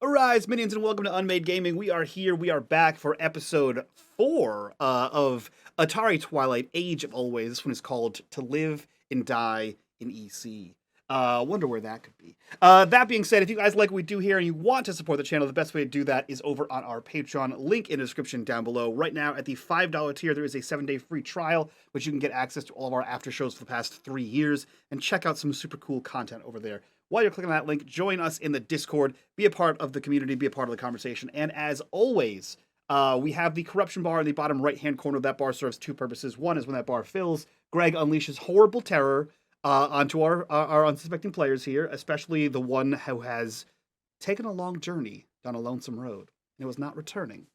Arise, minions, and welcome to unMadeGaming. We are here. We are back for episode 4 of Atari Twilight, Age of Always. This one is called To Live and Die in EC. Wonder where that could be. That being said, if you guys like what we do here and you want to support the channel, the best way to do that is over on our Patreon. Link in the description down below. Right now, at the $5 tier, there is a 7-day free trial, which you can get access to all of our after shows for the past 3 years and check out some super cool content over there. While you're clicking on that link, join us in the Discord, be a part of the community, be a part of the conversation. And as always, we have the corruption bar in the bottom right-hand corner. That bar serves two purposes. One is when that bar fills, Greg unleashes horrible terror onto our unsuspecting players here, especially the one who has taken a long journey down a lonesome road and was not returning.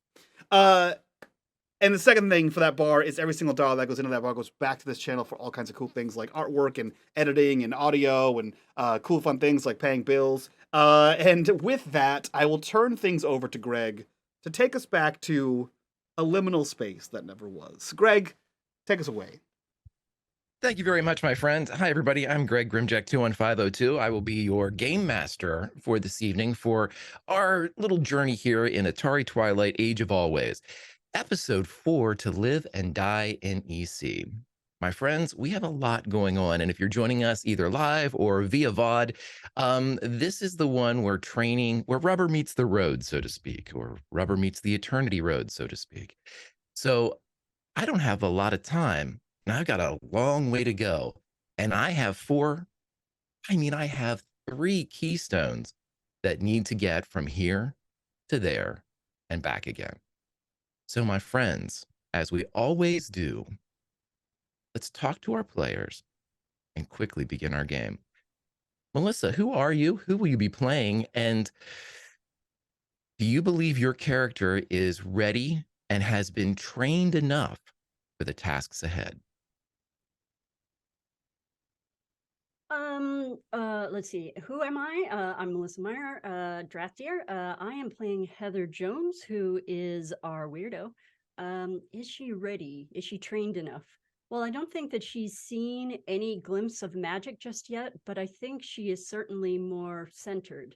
And the second thing for that bar is every single dollar that goes into that bar goes back to this channel for all kinds of cool things like artwork and editing and audio and cool fun things like paying bills. And with that, I will turn things over to Greg to take us back to a liminal space that never was. Greg, take us away. Thank you very much, my friend. Hi, everybody. I'm Greg Grimjack21502. I will be your game master for this evening for our little journey here in Atari Twilight, Age of Always. Episode 4, To Live and Die in EC. My friends, we have a lot going on, and if you're joining us either live or via VOD, this is the one where rubber meets the road, so to speak, or rubber meets the eternity road, so to speak. So I don't have a lot of time. And I've got a long way to go. And I have I have 3 keystones that need to get from here to there and back again. So my friends, as we always do, let's talk to our players and quickly begin our game. Melissa, who are you? Who will you be playing? And do you believe your character is ready and has been trained enough for the tasks ahead? Let's see. Who am I? I'm Melissa Meyer, draftier. I am playing Heather Jones, who is our weirdo. Is she ready? Is she trained enough? Well, I don't think that she's seen any glimpse of magic just yet, but I think she is certainly more centered.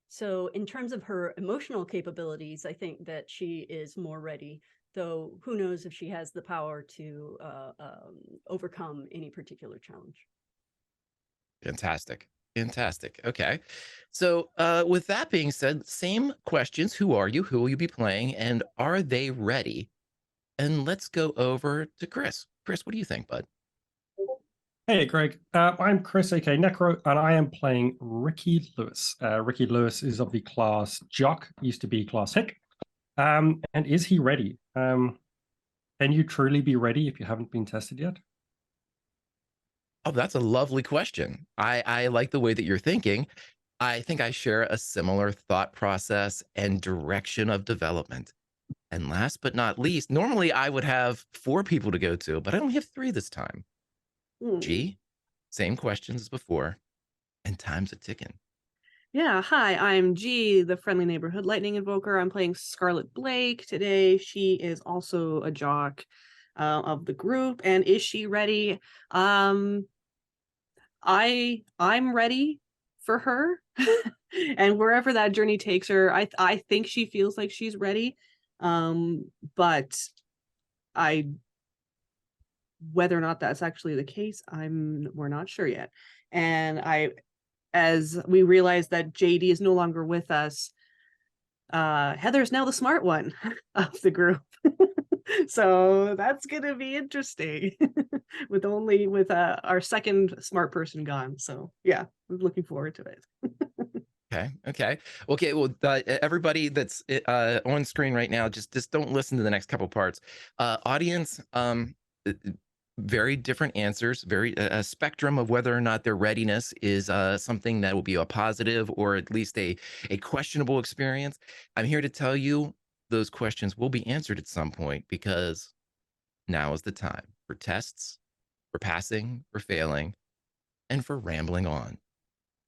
So in terms of her emotional capabilities, I think that she is more ready, though who knows if she has the power to overcome any particular challenge. Fantastic. Fantastic. Okay. So with that being said, same questions. Who are you? Who will you be playing? And are they ready? And let's go over to Chris. Chris, what do you think, bud? Hey, Greg. I'm Chris, aka Necro, and I am playing Ricky Lewis. Ricky Lewis is of the class Jock, used to be class Hick. And is he ready? Can you truly be ready if you haven't been tested yet? Oh, that's a lovely question. I like the way that you're thinking. I think I share a similar thought process and direction of development. And last but not least, normally I would have 4 people to go to, but I only have 3 this time. G, same questions as before, and time's a ticking. Yeah, hi, I'm G, the friendly neighborhood lightning invoker. I'm playing Scarlet Blake today. She is also a jock of the group. And is she ready? I'm ready for her. And wherever that journey takes her, I think she feels like she's ready. But whether or not that's actually the case, we're not sure yet. And as we realize that JD is no longer with us, Heather's now the smart one of the group. So that's gonna be interesting with our second smart person gone. So yeah, I'm looking forward to it. Okay. Well, everybody that's on screen right now, just don't listen to the next couple parts. Audience, very different answers, a spectrum of whether or not their readiness is something that will be a positive or at least a questionable experience. I'm here to tell you those questions will be answered at some point, because now is the time for tests, for passing, for failing, and for rambling on.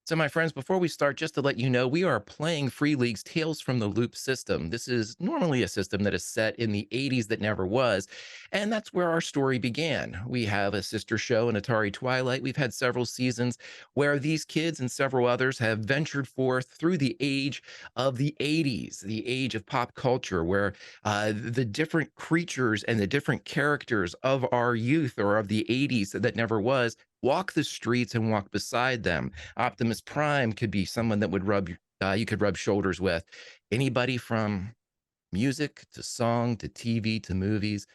So, my friends, before we start, just to let you know, we are playing Free League's Tales from the Loop system. This is normally a system that is set in the 80s that never was, and that's where our story began. We have a sister show in Atari Twilight. We've had several seasons where these kids and several others have ventured forth through the age of the 80s, the age of pop culture, where the different creatures and the different characters of our youth or of the 80s that never was walk the streets and walk beside them. Optimus Prime could be someone that would you could rub shoulders with. Anybody from music to song to TV to movies,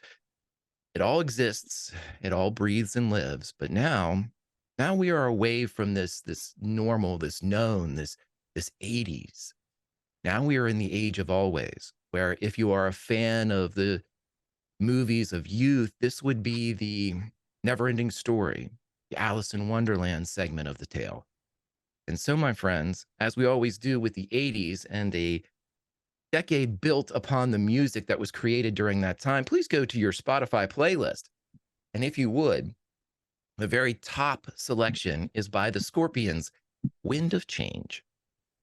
it all exists, it all breathes and lives. But now we are away from this normal, this known, this 80s. Now we are in the age of always, where if you are a fan of the movies of youth, this would be the never-ending story, the Alice in Wonderland segment of the tale. And so, my friends, as we always do with the 80s and a decade built upon the music that was created during that time, please go to your Spotify playlist. And if you would, the very top selection is by the Scorpions, Wind of Change.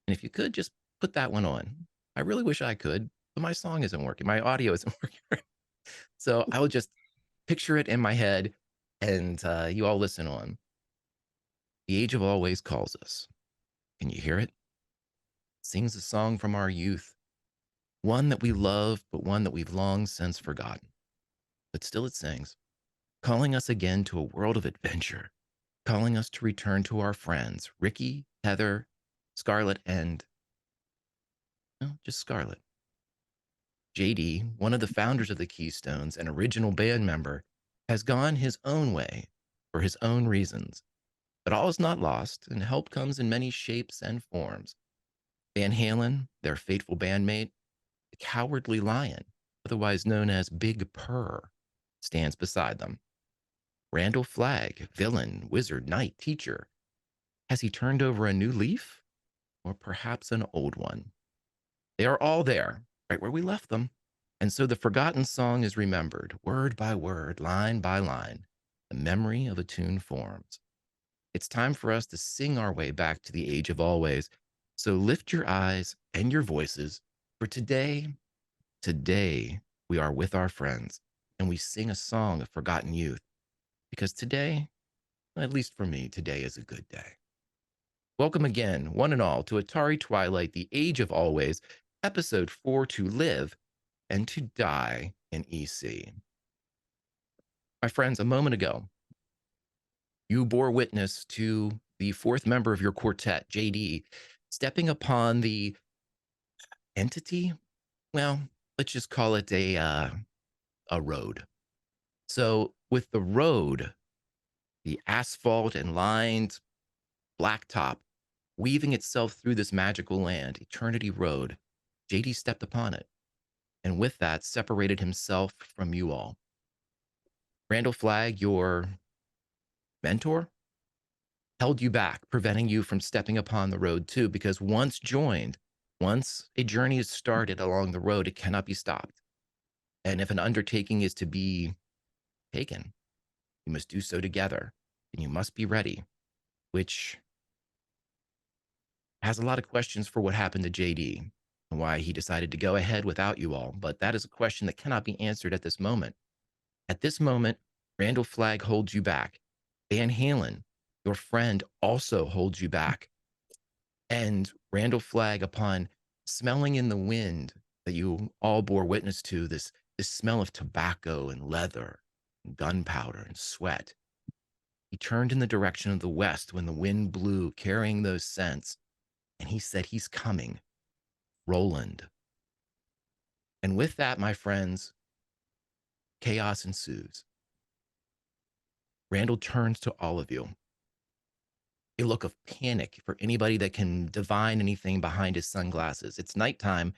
And if you could just put that one on. I really wish I could, but my song isn't working. My audio isn't working. So I will just picture it in my head and you all listen on. The age of always calls us. Can you hear it? It sings a song from our youth, one that we love, but one that we've long since forgotten. But still it sings, calling us again to a world of adventure, calling us to return to our friends, Ricky, Heather, Scarlett, and no, just Scarlett. JD, one of the founders of the Keystones and original band member, has gone his own way for his own reasons. But all is not lost, and help comes in many shapes and forms. Van Halen, their faithful bandmate, the Cowardly Lion, otherwise known as Big Purr, stands beside them. Randall Flagg, villain, wizard, knight, teacher. Has he turned over a new leaf? Or perhaps an old one? They are all there, right where we left them. And so the forgotten song is remembered, word by word, line by line. The memory of a tune forms. It's time for us to sing our way back to the age of always. So lift your eyes and your voices, for today we are with our friends and we sing a song of forgotten youth. Because today, at least for me, today is a good day. Welcome again, one and all, to Atari Twilight, the age of always, episode 4, To Live and to Die in EC. My friends, a moment ago, you bore witness to the fourth member of your quartet, JD, stepping upon the entity. Well, let's just call it a road. So with the road, the asphalt and lined blacktop weaving itself through this magical land, Eternity Road, JD stepped upon it, and with that separated himself from you all. Randall Flagg, your mentor, held you back, preventing you from stepping upon the road too, because once joined, once a journey is started along the road, it cannot be stopped. And if an undertaking is to be taken, you must do so together, and you must be ready, which has a lot of questions for what happened to JD and why he decided to go ahead without you all. But that is a question that cannot be answered at this moment. At this moment, Randall Flagg holds you back. Van Halen, your friend, also holds you back. And Randall Flagg, upon smelling in the wind that you all bore witness to, this smell of tobacco and leather, and gunpowder and sweat, he turned in the direction of the west when the wind blew, carrying those scents. And he said, he's coming, Roland. And with that, my friends, chaos ensues. Randall turns to all of you. A look of panic for anybody that can divine anything behind his sunglasses. It's nighttime,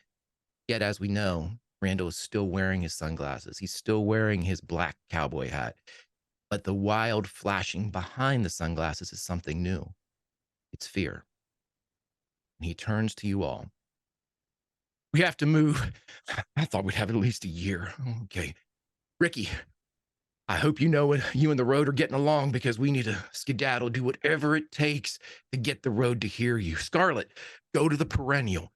yet as we know, Randall is still wearing his sunglasses. He's still wearing his black cowboy hat. But the wild flashing behind the sunglasses is something new. It's fear. And he turns to you all. We have to move. I thought we'd have at least a year. Okay. Ricky, I hope you know when you and the road are getting along because we need to skedaddle, do whatever it takes to get the road to hear you. Scarlet, go to the perennial.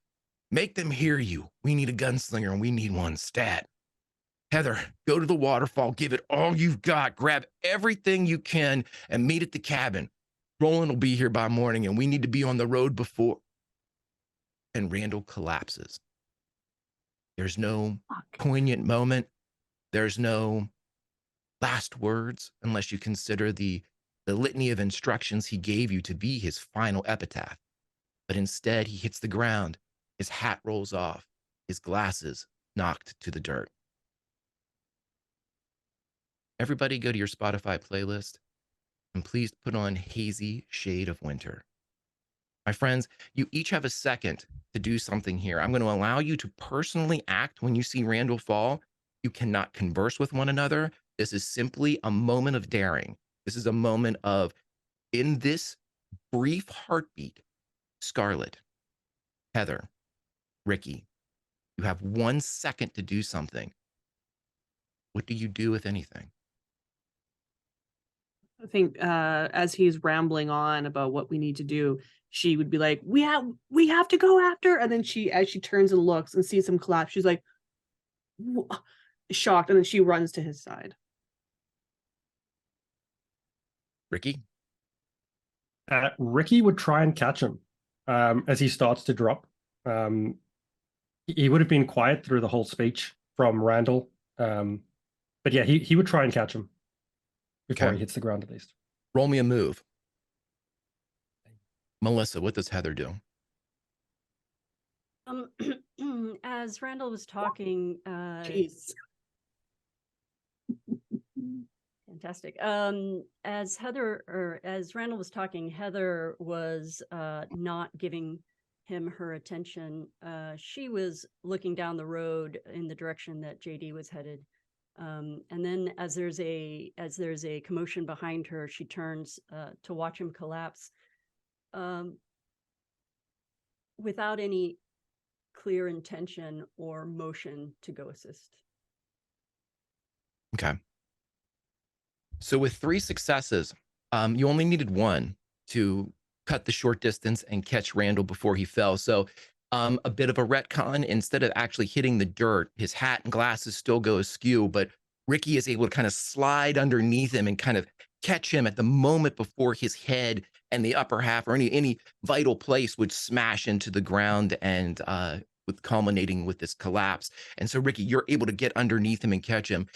Make them hear you. We need a gunslinger and we need one stat. Heather, go to the waterfall. Give it all you've got. Grab everything you can and meet at the cabin. Roland will be here by morning and we need to be on the road before. And Randall collapses. There's no poignant moment. There's no last words unless you consider the litany of instructions he gave you to be his final epitaph. But instead, he hits the ground. His hat rolls off. His glasses knocked to the dirt. Everybody go to your Spotify playlist and please put on Hazy Shade of Winter. My friends, you each have a second to do something here. I'm going to allow you to personally act when you see Randall fall. You cannot converse with one another. This is simply a moment of daring. This is a moment of, in this brief heartbeat, Scarlet, Heather, Ricky, you have 1 second to do something. What do you do, if anything? I think as he's rambling on about what we need to do, she would be like, we have to go after. And then as she turns and looks and sees him collapse, she's like, shocked. And then she runs to his side. Ricky? Ricky would try and catch him as he starts to drop. He would have been quiet through the whole speech from Randall. But yeah, he would try and catch him before he hits the ground at least. Roll me a move. Melissa, what does Heather do? As Randall was talking, Jeez. fantastic. As Randall was talking, Heather was not giving him her attention. She was looking down the road in the direction that JD was headed. And then as there's a commotion behind her, she turns to watch him collapse without any clear intention or motion to go assist. Okay. So with 3 successes, you only needed 1 to cut the short distance and catch Randall before he fell. So a bit of a retcon. Instead of actually hitting the dirt, his hat and glasses still go askew, but Ricky is able to kind of slide underneath him and kind of catch him at the moment before his head and the upper half or any vital place would smash into the ground and with culminating with this collapse. And so Ricky, you're able to get underneath him and catch him.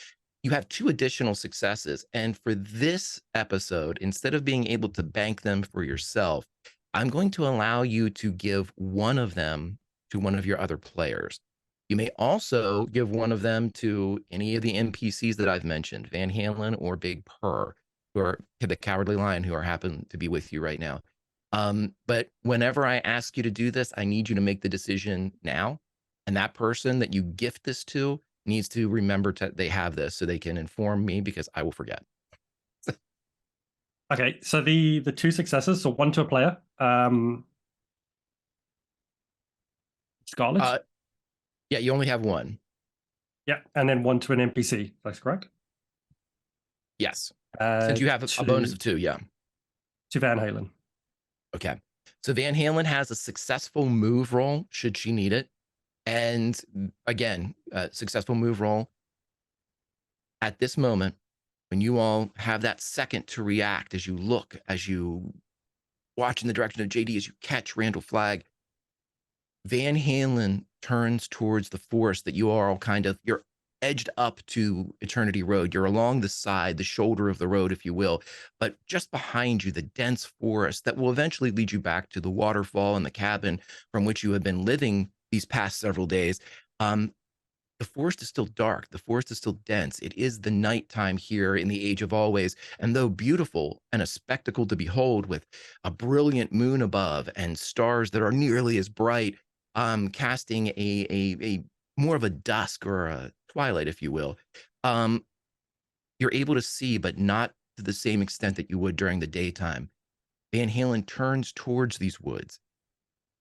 You have 2 additional successes. And for this episode, instead of being able to bank them for yourself, I'm going to allow you to give 1 of them to one of your other players. You may also give 1 of them to any of the NPCs that I've mentioned, Van Halen or Big Purr, who are the Cowardly Lion, who happen to be with you right now. But whenever I ask you to do this, I need you to make the decision now. And that person that you gift this to needs to remember they have this so they can inform me because I will forget. Okay, so the 2 successes, so 1 to a player. Scarlet? Yeah, you only have 1. Yeah, and then 1 to an NPC. That's correct? Yes. Since you have a bonus of 2, yeah. To Van Halen. Okay. So Van Halen has a successful move roll should she need it. And again, successful move roll. At this moment, when you all have that second to react as you look, as you watch in the direction of JD, as you catch Randall Flagg, Van Halen turns towards the forest that you are all you're edged up to Eternity Road. You're along the side, the shoulder of the road, if you will, but just behind you, the dense forest that will eventually lead you back to the waterfall and the cabin from which you have been living these past several days. The forest is still dark. The forest is still dense. It is the nighttime here in the Age of Always. And though beautiful and a spectacle to behold with a brilliant moon above and stars that are nearly as bright, casting a more of a dusk or a twilight, if you will, you're able to see, but not to the same extent that you would during the daytime. Van Halen turns towards these woods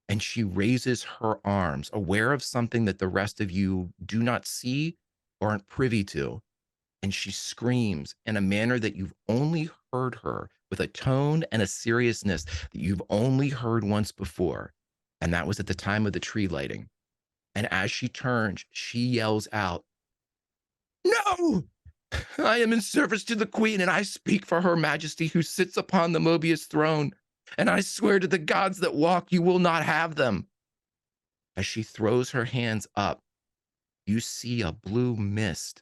and she raises her arms, aware of something that the rest of you do not see or aren't privy to. and she screams in a manner that you've only heard her, with a tone and a seriousness that you've only heard once before. And that was at the time of the tree lighting. And as she turns, she yells out, "No! I am in service to the queen, and I speak for her majesty who sits upon the Mobius throne. And I swear to the gods that walk, you will not have them." As she throws her hands up, you see a blue mist,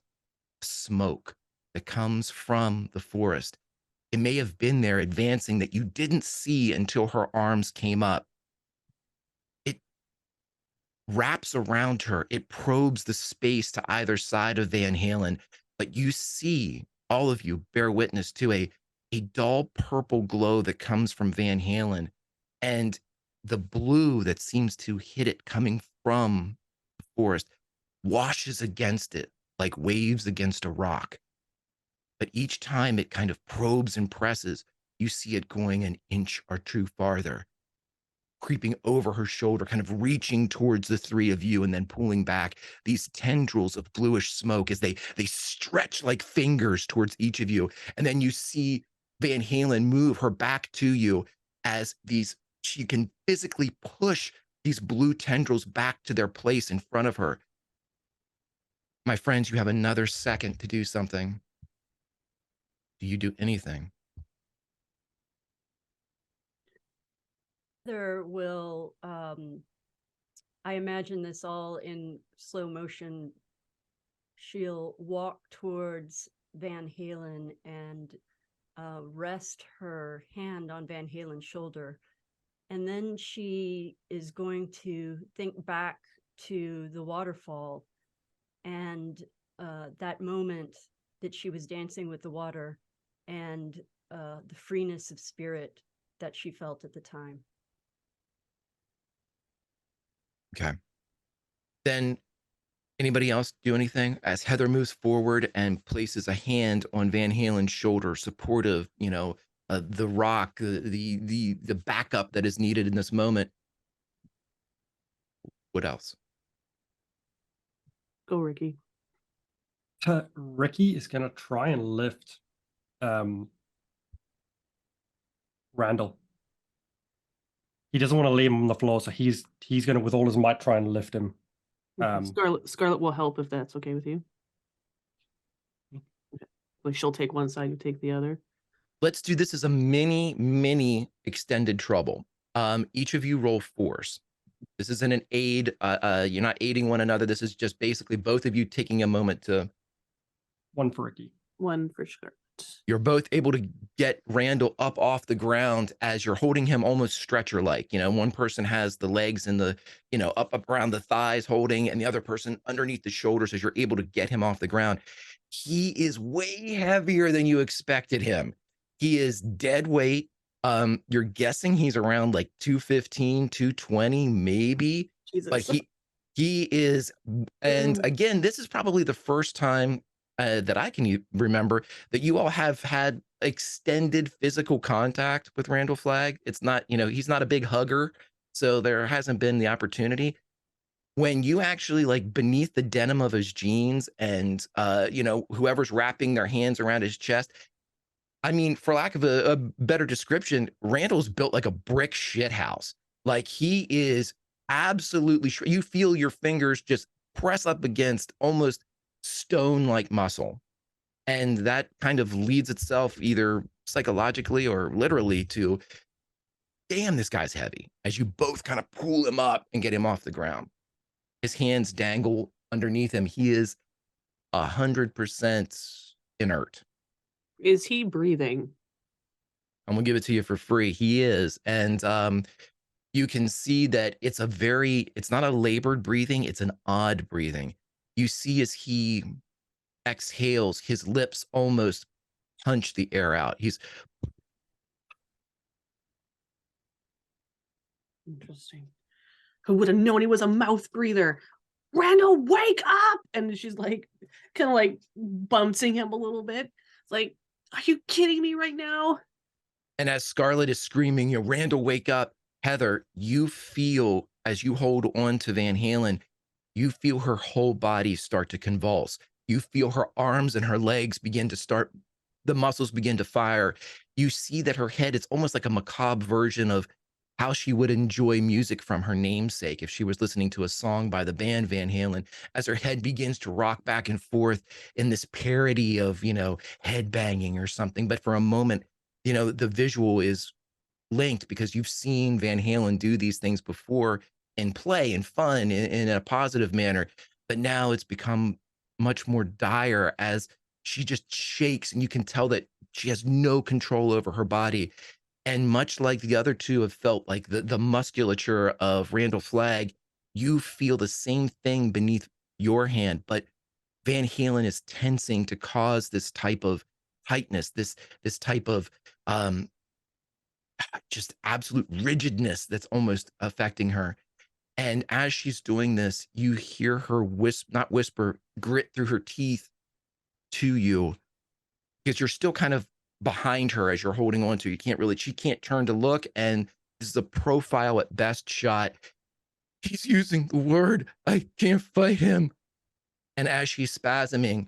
smoke that comes from the forest. It may have been there advancing that you didn't see until her arms came up. It wraps around her. It probes the space to either side of Van Halen, but you see, all of you bear witness to a dull purple glow that comes from Van Halen, and the blue that seems to hit it coming from the forest washes against it like waves against a rock. But each time it kind of probes and presses, you see it going an inch or two farther, creeping over her shoulder, kind of reaching towards the three of you and then pulling back, these tendrils of bluish smoke as they stretch like fingers towards each of you. And then you see Van Halen move her back to you as she can physically push these blue tendrils back to their place in front of her. My friends, you have another second to do something. Do you do anything? There will, I imagine this all in slow motion. She'll walk towards Van Halen and rest her hand on Van Halen's shoulder. And then she is going to think back to the waterfall and that moment that she was dancing with the water and the freeness of spirit that she felt at the time. Okay. Then anybody else do anything as Heather moves forward and places a hand on Van Halen's shoulder, supportive, the rock, the backup that is needed in this moment. What else? Go, Ricky. Ricky is going to try and lift Randall. He doesn't want to leave him on the floor, so he's going to, with all his might, try and lift him. Scarlet will help if that's okay with you. Okay. Like she'll take one side, you take the other. Let's do this as a mini extended trouble. Each of you roll force. This isn't an aid. You're not aiding one another. This is just basically both of you taking a moment to. One for Ricky. One for Scarlet. You're both able to get Randall up off the ground as you're holding him almost stretcher-like. One person has the legs and the, up around the thighs holding, and the other person underneath the shoulders as you're able to get him off the ground. He is way heavier than you expected him. He is dead weight. You're guessing he's around like 215, 220, maybe. Jesus. But he is, and again, this is probably the first time that I can remember that you all have had extended physical contact with Randall Flagg. It's not, he's not a big hugger, so there hasn't been the opportunity. When you actually, like, beneath the denim of his jeans and, whoever's wrapping their hands around his chest, I mean, for lack of a better description, Randall's built like a brick shithouse. Like, he is absolutely, you feel your fingers just press up against almost stone-like muscle. And that kind of leads itself either psychologically or literally to, damn, this guy's heavy, as you both kind of pull him up and get him off the ground. His hands dangle underneath him. He is 100% inert. Is he breathing? I'm gonna give it to you for free. He is. And you can see that it's not a labored breathing, it's an odd breathing. You see as he exhales, his lips almost punch the air out. He's interesting. Who would have known he was a mouth breather? Randall, wake up! And she's like, kind of like bouncing him a little bit. It's like, are you kidding me right now? And as Scarlet is screaming, Randall, wake up. Heather, you feel, as you hold on to Van Halen, you feel her whole body start to convulse. You feel her arms and her legs begin to start, the muscles begin to fire. You see that her head is almost like a macabre version of how she would enjoy music from her namesake if she was listening to a song by the band Van Halen, as her head begins to rock back and forth in this parody of, head banging or something. But for a moment, the visual is linked because you've seen Van Halen do these things before in play and fun in a positive manner. But now it's become much more dire as she just shakes, and you can tell that she has no control over her body. And much like the other two have felt like the musculature of Randall Flagg, you feel the same thing beneath your hand, but Van Halen is tensing to cause this type of tightness, this type of just absolute rigidness that's almost affecting her. And as she's doing this, you hear her not whisper, grit through her teeth to you, because you're still kind of behind her as you're holding on to. She can't turn to look. And this is a profile at best shot. He's using the word, I can't fight him. And as she's spasming,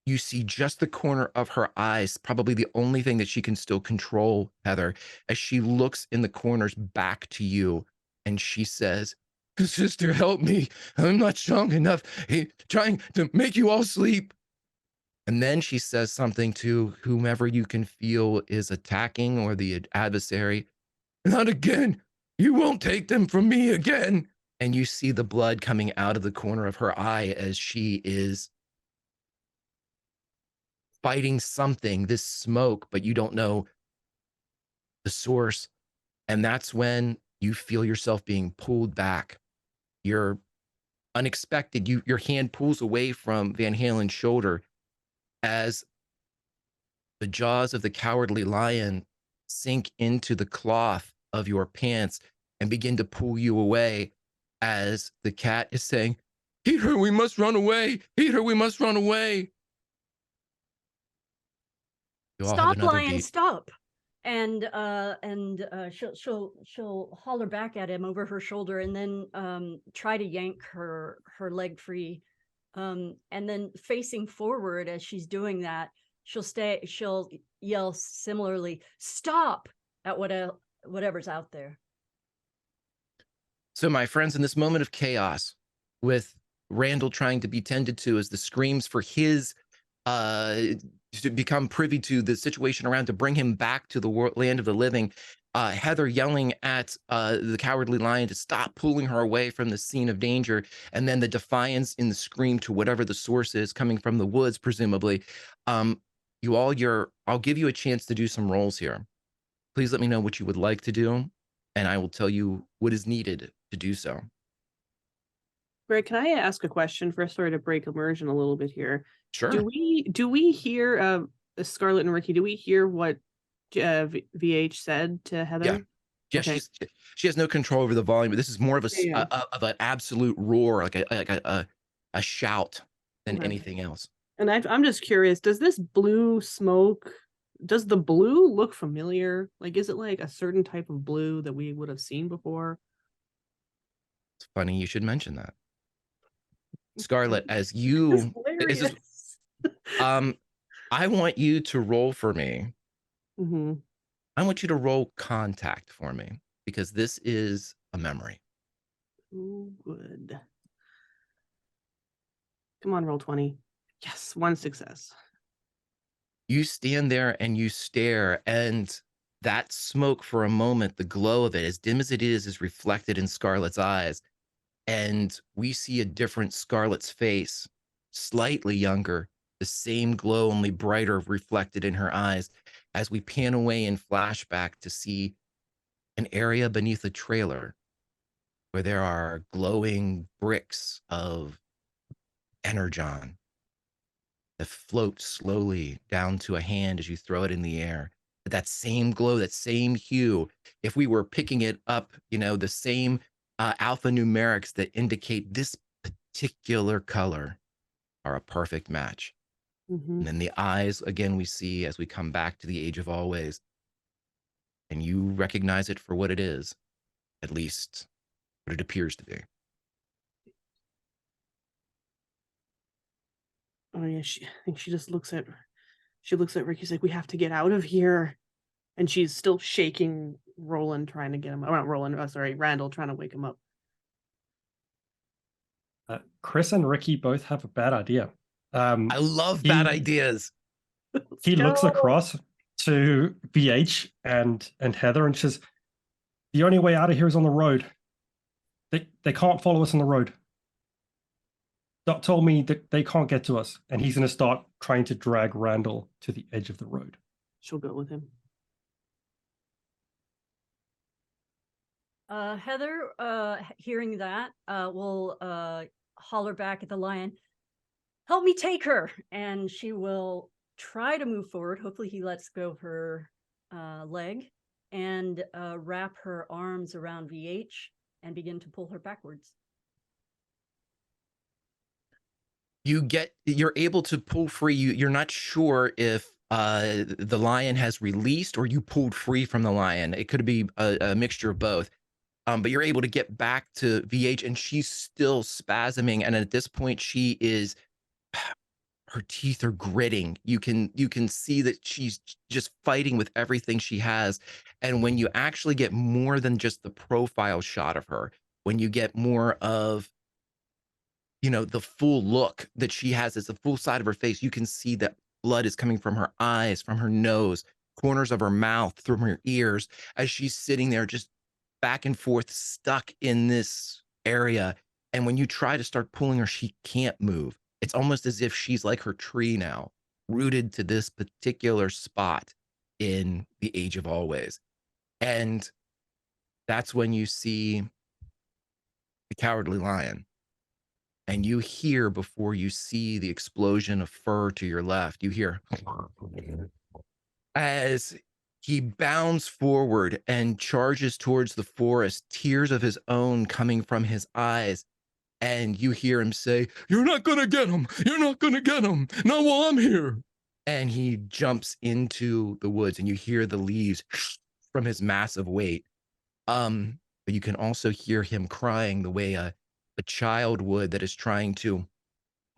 you see just the corner of her eyes, probably the only thing that she can still control, Heather, as she looks in the corners back to you, and she says, "Sister, help me. I'm not strong enough. He's trying to make you all sleep." And then she says something to whomever you can feel is attacking or the adversary. "Not again. You won't take them from me again." And you see the blood coming out of the corner of her eye as she is fighting something, this smoke, but you don't know the source. And that's when you feel yourself being pulled back. You're unexpected. Your hand pulls away from Van Halen's shoulder as the jaws of the cowardly lion sink into the cloth of your pants and begin to pull you away, as the cat is saying, "Eat her, we must run away. Eat her, we must run away." You all have Stop, another lion, beat. stop. And she'll holler back at him over her shoulder, and then try to yank her leg free. And then facing forward as she's doing that, she'll yell similarly, "Stop," at whatever's out there. So, my friends, in this moment of chaos, with Randall trying to be tended to as the screams for his to become privy to the situation around to bring him back to the land of the living, Heather yelling at the cowardly lion to stop pulling her away from the scene of danger, and then the defiance in the scream to whatever the source is coming from the woods, presumably. I'll give you a chance to do some rolls here. Please let me know what you would like to do, and I will tell you what is needed to do so. Greg, can I ask a question first? Sorry to break immersion a little bit here. Sure. Do we hear Scarlett and Ricky? Do we hear what VH said to Heather? Yeah, Okay. she has no control over the volume, but this is more of Yeah. of an absolute roar, like a shout than Okay. anything else. And I'm just curious, does this blue smoke, does the blue look familiar? Like, is it like a certain type of blue that we would have seen before? It's funny you should mention that. Scarlett, as It's you hilarious. I want you to roll for me. Mm-hmm. I want you to roll contact for me, because this is a memory. Oh, good. Come on, roll 20. Yes, 1 success. You stand there and you stare, and that smoke, for a moment, the glow of it, as dim as it is reflected in Scarlett's eyes. And we see a different Scarlett's face, slightly younger, the same glow, only brighter, reflected in her eyes, as we pan away in flashback to see an area beneath a trailer where there are glowing bricks of energon that float slowly down to a hand as you throw it in the air. That same glow, that same hue, if we were picking it up, the same alphanumerics that indicate this particular color are a perfect match. Mm-hmm. And then the eyes, again, we see as we come back to the age of always, and you recognize it for what it is, at least what it appears to be. Oh yeah, I think she just looks at Ricky. She's like, we have to get out of here. And she's still shaking Roland, trying to get him. Oh, not Roland. Sorry, Randall, trying to wake him up. Chris and Ricky both have a bad idea. I love bad ideas. He looks across to VH and Heather and says, the only way out of here is on the road. They can't follow us on the road. Doc told me that they can't get to us, and he's going to start trying to drag Randall to the edge of the road. She'll go with him. Heather, hearing that, will holler back at the lion, help me take her. And she will try to move forward. Hopefully he lets go of her leg and wrap her arms around VH and begin to pull her backwards. You're able to pull free. You're not sure if the lion has released or you pulled free from the lion. It could be a mixture of both. But you're able to get back to VH and she's still spasming. And at this point, her teeth are gritting. You can see that she's just fighting with everything she has. And when you actually get more than just the profile shot of her, when you get more of, the full look that she has, as the full side of her face, you can see that blood is coming from her eyes, from her nose, corners of her mouth, through her ears, as she's sitting there just back and forth, stuck in this area. And when you try to start pulling her, she can't move. It's almost as if she's like her tree now, rooted to this particular spot in the Age of Always. And that's when you see the Cowardly Lion. And you hear, before you see the explosion of fur to your left, you hear as he bounds forward and charges towards the forest, tears of his own coming from his eyes. And you hear him say, "You're not going to get him. You're not going to get him. Not while I'm here." And he jumps into the woods and you hear the leaves from his massive weight. But you can also hear him crying the way a child would that is trying to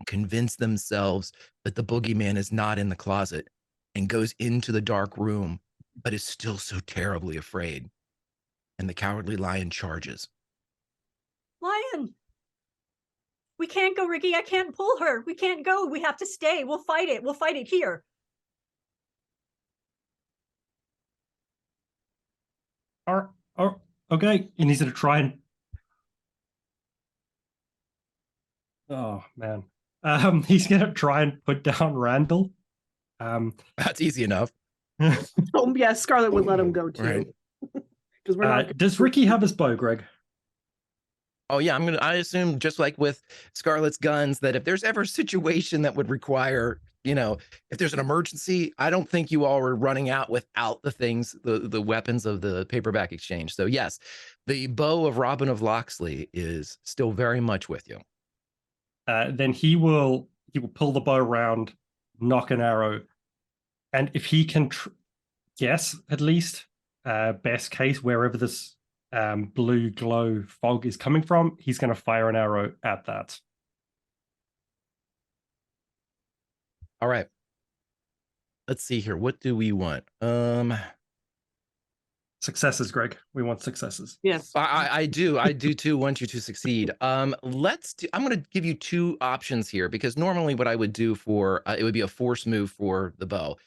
convince themselves that the boogeyman is not in the closet, and goes into the dark room, but is still so terribly afraid. And the Cowardly Lion charges. Lion! We can't go, Ricky. I can't pull her. We can't go. We have to stay. We'll fight it. We'll fight it here. Okay. And he's going to try and... Oh, man. He's going to try and put down Randall. That's easy enough. Oh, yeah, Scarlet would let him go too. Right. Because we're not. Does Ricky have his bow, Greg? Oh yeah, I assume, just like with Scarlet's guns, that if there's ever a situation that would require, if there's an emergency, I don't think you all are running out without the things, the weapons of the paperback exchange. So yes, the bow of Robin of Locksley is still very much with you. Then he will pull the bow around, knock an arrow, and if he can guess, at least, best case, wherever this blue glow fog is coming from, he's going to fire an arrow at that. All right. Let's see here. What do we want? Successes, Greg. We want successes. Yes. I do too want you to succeed. I'm going to give you two options here, because normally what I would do for it would be a force move for the bow.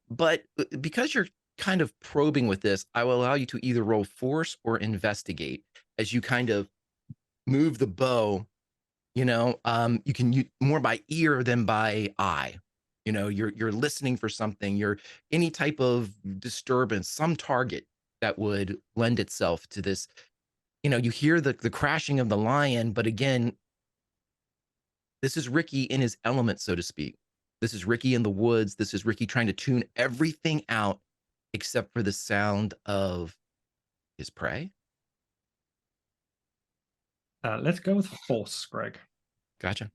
But because you're kind of probing with this, I will allow you to either roll force or investigate as you kind of move the bow. You can use more by ear than by eye. You're listening for something, you're any type of disturbance, some target that would lend itself to this. You hear the crashing of the lion, but again, this is Ricky in his element, so to speak. This is Ricky in the woods. This is Ricky trying to tune everything out except for the sound of his prey. Let's go with force, Greg. Gotcha.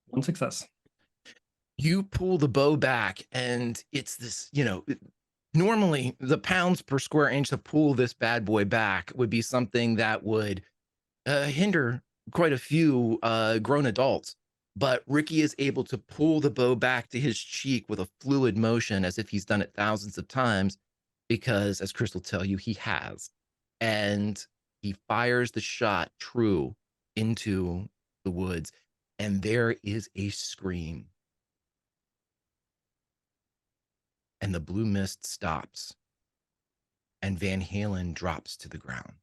One success. You pull the bow back, and it's this, normally the pounds per square inch to pull this bad boy back would be something that would hinder quite a few grown adults, but Ricky is able to pull the bow back to his cheek with a fluid motion as if he's done it thousands of times, because as Chris will tell you, he has. And he fires the shot true into the woods, and there is a scream. And the blue mist stops, and Van Halen drops to the ground.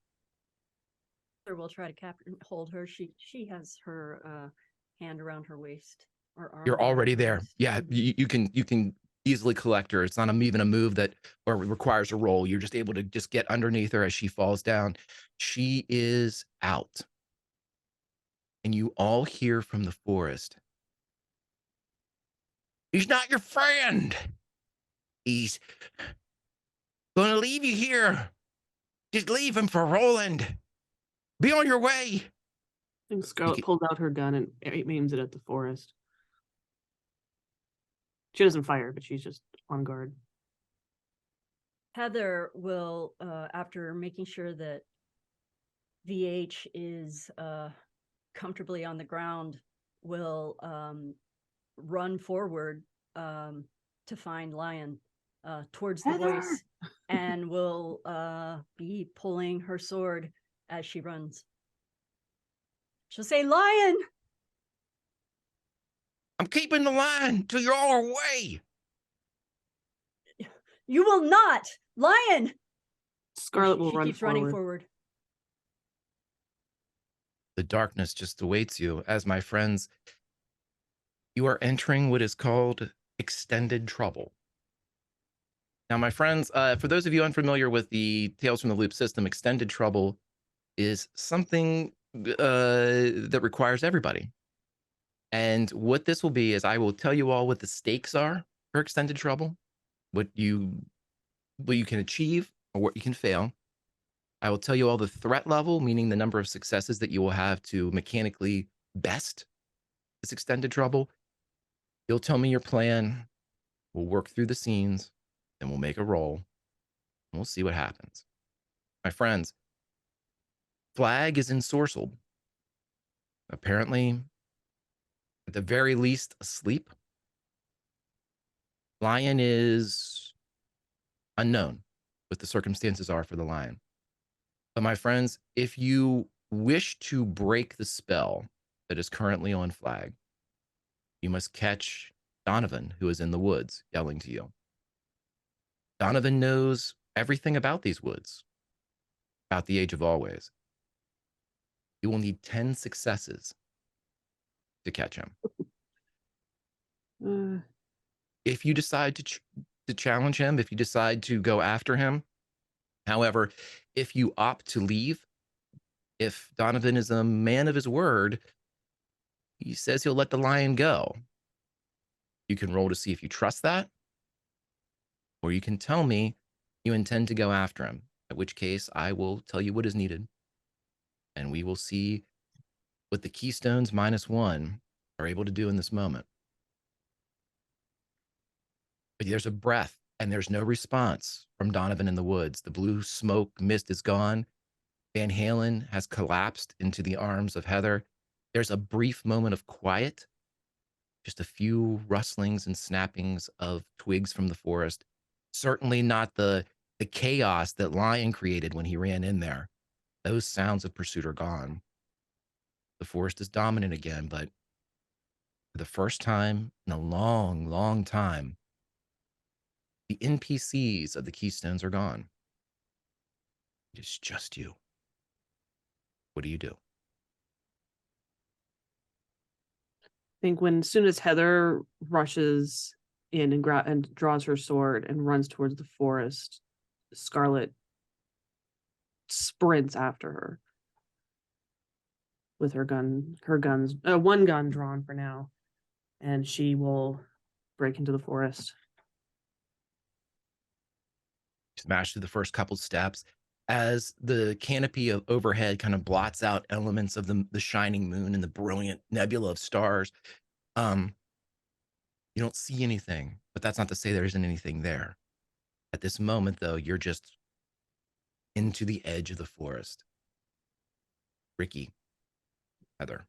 We'll try to hold her. She has her hand around her waist or arm. You're around already her there. waist. Yeah, you can easily collect her. It's not even a move that or requires a roll. You're just able to just get underneath her as she falls down. She is out. And you all hear from the forest. He's not your friend. He's gonna leave you here. Just leave him for Roland. Be on your way. And Scarlet pulls out her gun and aims it at the forest. She doesn't fire, but she's just on guard. Heather will, after making sure that VH is comfortably on the ground, will run forward to find Lion towards the Heather! voice, and will be pulling her sword as she runs. She'll say, Lion! I'm keeping the line till you're all away. You will not! Lion! Scarlet will she run keeps forward. running forward. The darkness just awaits you, as my friends, you are entering what is called extended trouble. Now, my friends, for those of you unfamiliar with the Tales from the Loop system, extended trouble is something that requires everybody. And what this will be is I will tell you all what the stakes are for extended trouble, what you can achieve or what you can fail. I will tell you all the threat level, meaning the number of successes that you will have to mechanically best this extended trouble. You'll tell me your plan. We'll work through the scenes, and we'll make a roll, and we'll see what happens. My friends, Flag is ensorcelled. Apparently, at the very least, asleep. Lion is unknown what the circumstances are for the lion. But my friends, if you wish to break the spell that is currently on Flag, you must catch Donovan, who is in the woods, yelling to you. Donovan knows everything about these woods, about the Age of Always. You will need 10 successes to catch him. If you decide to challenge him, if you decide to go after him, however, if you opt to leave, if Donovan is a man of his word, he says he'll let the lion go. You can roll to see if you trust that, or you can tell me you intend to go after him, at which case I will tell you what is needed, and we will see what the Keystones -1 are able to do in this moment. But there's a breath, and there's no response from Donovan in the woods. The blue smoke mist is gone. Van Halen has collapsed into the arms of Heather. There's a brief moment of quiet, just a few rustlings and snappings of twigs from the forest. Certainly not the chaos that Lion created when he ran in there. Those sounds of pursuit are gone. The forest is dominant again, but for the first time in a long, long time, the NPCs of the Keystones are gone. It is just you. What do you do? I think as soon as Heather rushes in and draws her sword and runs towards the forest, Scarlet sprints after her with one gun drawn for now, and she will break into the forest. Smash through the first couple steps as the canopy of overhead kind of blots out elements of the shining moon and the brilliant nebula of stars. You don't see anything, but that's not to say there isn't anything there. At this moment, though, you're just into the edge of the forest. Ricky, Heather.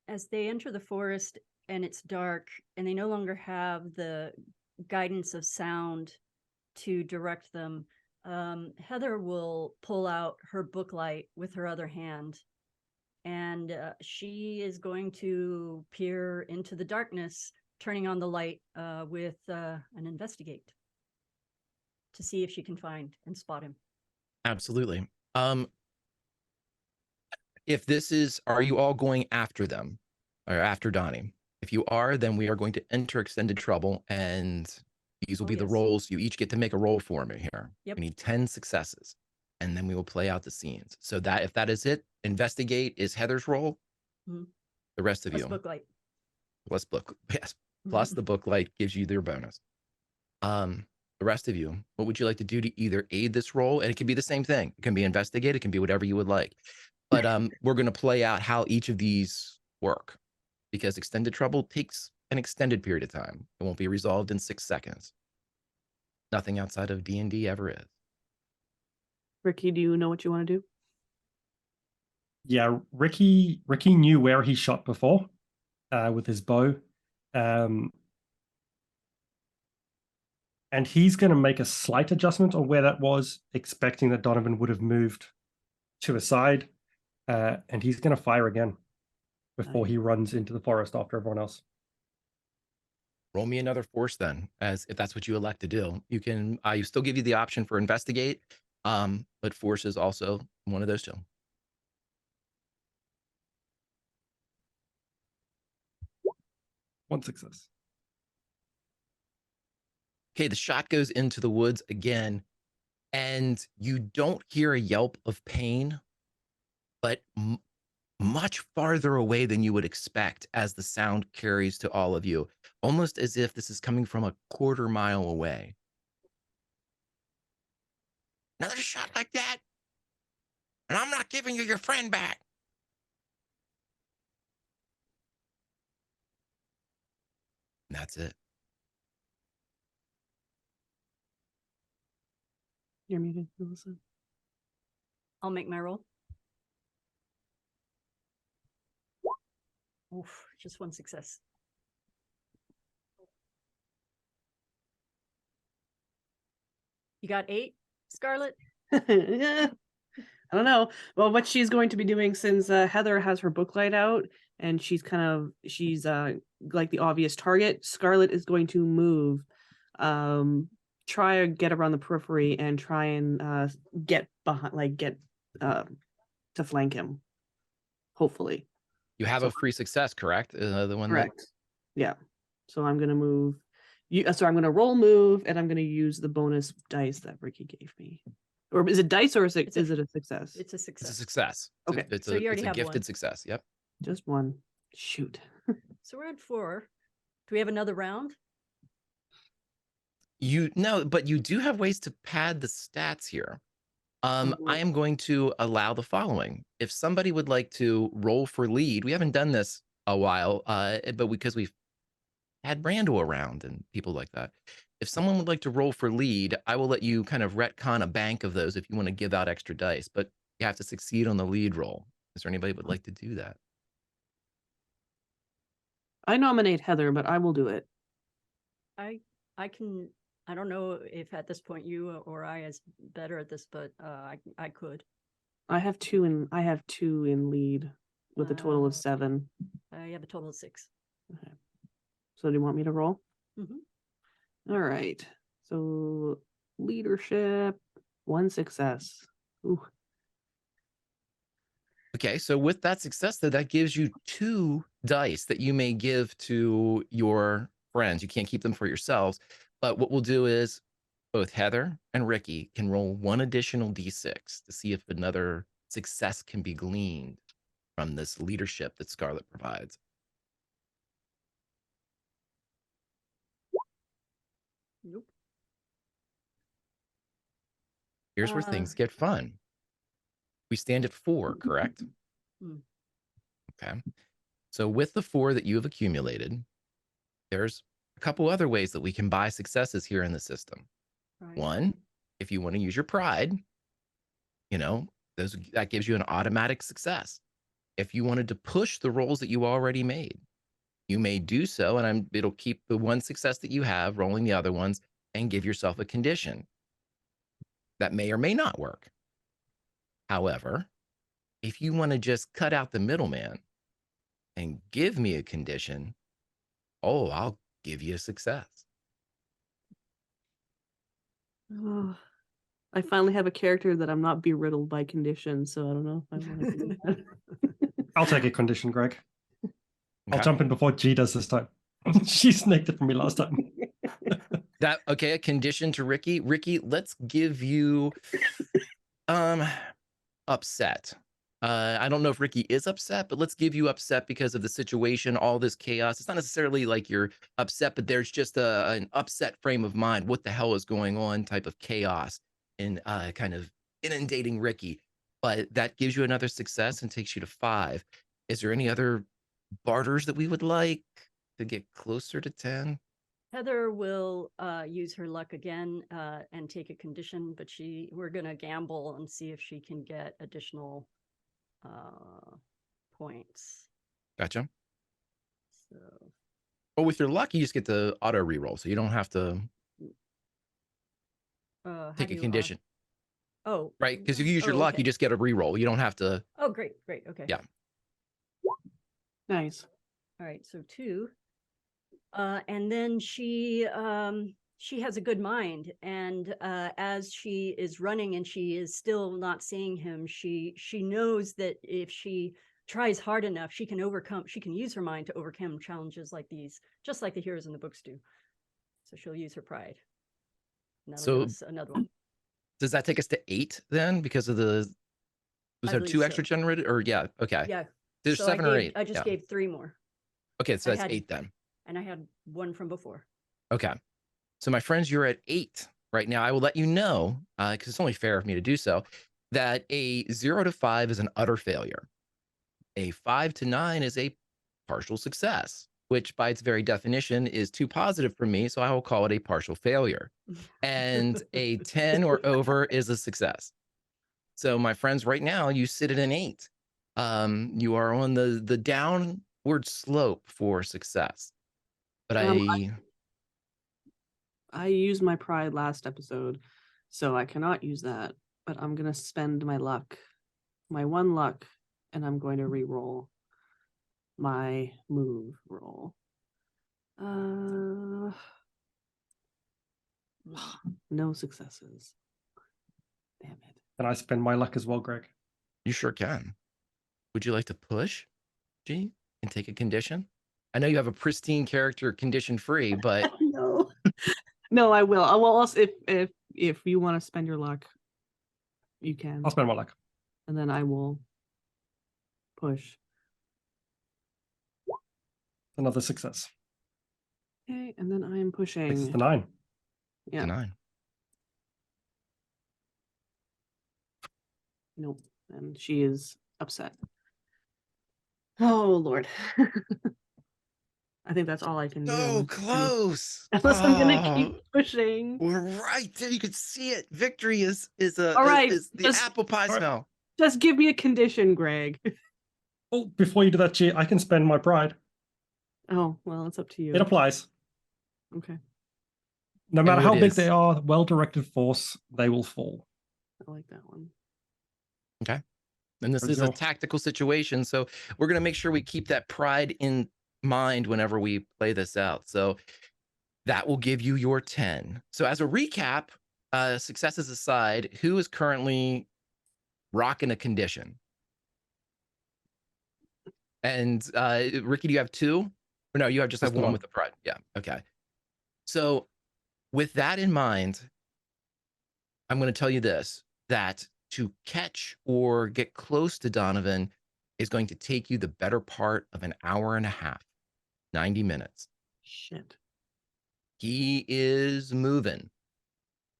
As they enter the forest and it's dark and they no longer have the guidance of sound to direct them, Heather will pull out her book light with her other hand, and she is going to peer into the darkness, turning on the light with an investigate to see if she can find and spot him. Absolutely. If this is, are you all going after them or after Donnie? If you are, then we are going to enter extended trouble, and these will be the yes. rolls. You each get to make a roll for me here. Yep. We need 10 successes, and then we will play out the scenes. So that if that is it, investigate is Heather's roll. Mhm. The rest of Plus you. book light. Plus book, yes. Plus the book light gives you their bonus. The rest of you, what would you like to do to either aid this roll? And it can be the same thing. It can be investigate. It can be whatever you would like. But we're going to play out how each of these work, because extended trouble takes an extended period of time. It won't be resolved in 6 seconds. Nothing outside of D&D ever is. Ricky, do you know what you want to do? Yeah, Ricky knew where he shot before with his bow. And he's going to make a slight adjustment on where that was, expecting that Donovan would have moved to a side. And he's going to fire again before he runs into the forest after everyone else. Roll me another force then, as if that's what you elect to do. You can, I still give you the option for investigate, but force is also one of those two. One success. Okay, the shot goes into the woods again, and you don't hear a yelp of pain, but much farther away than you would expect as the sound carries to all of you, almost as if this is coming from a quarter mile away. Another shot like that, and I'm not giving you your friend back. And that's it. You're muted, Melissa. I'll make my roll. Oof, just one success. You got 8, Scarlet? Yeah. I don't know. Well, what she's going to be doing, since Heather has her book light out and she's like the obvious target, Scarlet is going to move, try to get around the periphery and try and get behind, to flank him. Hopefully. You have a free success, correct? The one Correct. Yeah. So I'm going to move. So I'm going to roll move, and I'm going to use the bonus dice that Ricky gave me. Or is it dice, or is it a success? It's a success. It's a success. Okay. So you already it's a have gifted one. success. Yep. Just one. Shoot. So we're at 4. Do we have another round? No, but you do have ways to pad the stats here. I am going to allow the following. If somebody would like to roll for lead, we haven't done this a while, but because we've had Brando around and people like that. If someone would like to roll for lead, I will let you kind of retcon a bank of those if you want to give out extra dice, but you have to succeed on the lead roll. Is there anybody who would like to do that? I nominate Heather, but I will do it. I can. I don't know if at this point you or I is better at this, but I could. I have 2 in lead with a total of 7. I have a total of 6. Okay. So do you want me to roll? Mm-hmm. All right. So leadership, 1 success. Ooh. Okay, so with that success, though, that gives you 2 dice that you may give to your friends. You can't keep them for yourselves. But what we'll do is both Heather and Ricky can roll 1 additional d6 to see if another success can be gleaned from this leadership that Scarlet provides. Nope. Here's where things get fun. We stand at 4, correct? Okay. So with the 4 that you have accumulated, there's a couple other ways that we can buy successes here in the system. Right. 1, if you want to use your pride, that gives you an automatic success. If you wanted to push the rolls that you already made, you may do so, and it'll keep the one success that you have, rolling the other ones, and give yourself a condition that may or may not work. However, if you want to just cut out the middleman and give me a condition, I'll give you a success. Oh, I finally have a character that I'm not beriddled by conditions, so I don't know if I want to do that. I'll take a condition, Greg. I'll Okay. jump in before G does this time. She snaked it from me last time. Okay, a condition to Ricky. Ricky, let's give you upset. I don't know if Ricky is upset, but let's give you upset because of the situation, all this chaos. It's not necessarily like you're upset, but there's just an upset frame of mind. What the hell is going on type of chaos and kind of inundating Ricky. But that gives you another success and takes you to 5. Is there any other barters that we would like to get closer to 10? Heather will use her luck again and take a condition, but we're gonna gamble and see if she can get additional points. Gotcha. So Well, with your luck, you just get to auto reroll, so you don't have to take a condition. Oh, right? Because if you use your luck, you just get a reroll. You don't have to. Oh, great. Okay. Yeah. Nice. All right, so 2. And then she has a good mind, and as she is running and she is still not seeing him, she knows that if she tries hard enough, she can use her mind to overcome challenges like these, just like the heroes in the books do. So she'll use her pride. So another one. Does that take us to 8 then? Because of was there 2 extra generated, or yeah? Okay. Yeah. There's so 7 or 8. I just gave 3 more. Okay, so that's 8 then. And I had 1 from before. Okay. So my friends, you're at 8 right now. I will let you know, because it's only fair of me to do so, that a 0 to 5 is an utter failure. A 5 to 9 is a partial success, which by its very definition is too positive for me, so I will call it a partial failure. And a 10 or over is a success. So my friends, right now you sit at an 8. You are on the downward slope for success. But I used my pride last episode, so I cannot use that. But I'm gonna spend my luck, my 1 luck, and I'm going to re-roll my move roll. No successes. Damn it. Can I spend my luck as well, Greg? You sure can. Would you like to push, G, and take a condition? I know you have a pristine character condition free, but no, I will. I will also, if you want to spend your luck, you can. I'll spend my luck. And then I will push. Another success. Okay, and then I am pushing. It's the 9. Yeah. 9. Nope. And she is upset. Oh Lord. I think that's all I can do. So close. Unless I'm gonna keep pushing. We're right there. You can see it. Victory is the apple pie smell. Just give me a condition, Greg. Oh, before you do that, G, I can spend my pride. Oh, well, it's up to you. It applies. Okay. No matter how big they are, well-directed force, they will fall. I like that one. Okay. And this is a tactical situation, so we're going to make sure we keep that pride in mind whenever we play this out. So that will give you your 10. So as a recap, successes aside, who is currently rocking a condition? And Ricky, do you have 2? Or no, you just have 1 with the pride. Yeah. Okay. So with that in mind, I'm going to tell you this, that to catch or get close to Donovan is going to take you the better part of an hour and a half, 90 minutes. Shit. He is moving,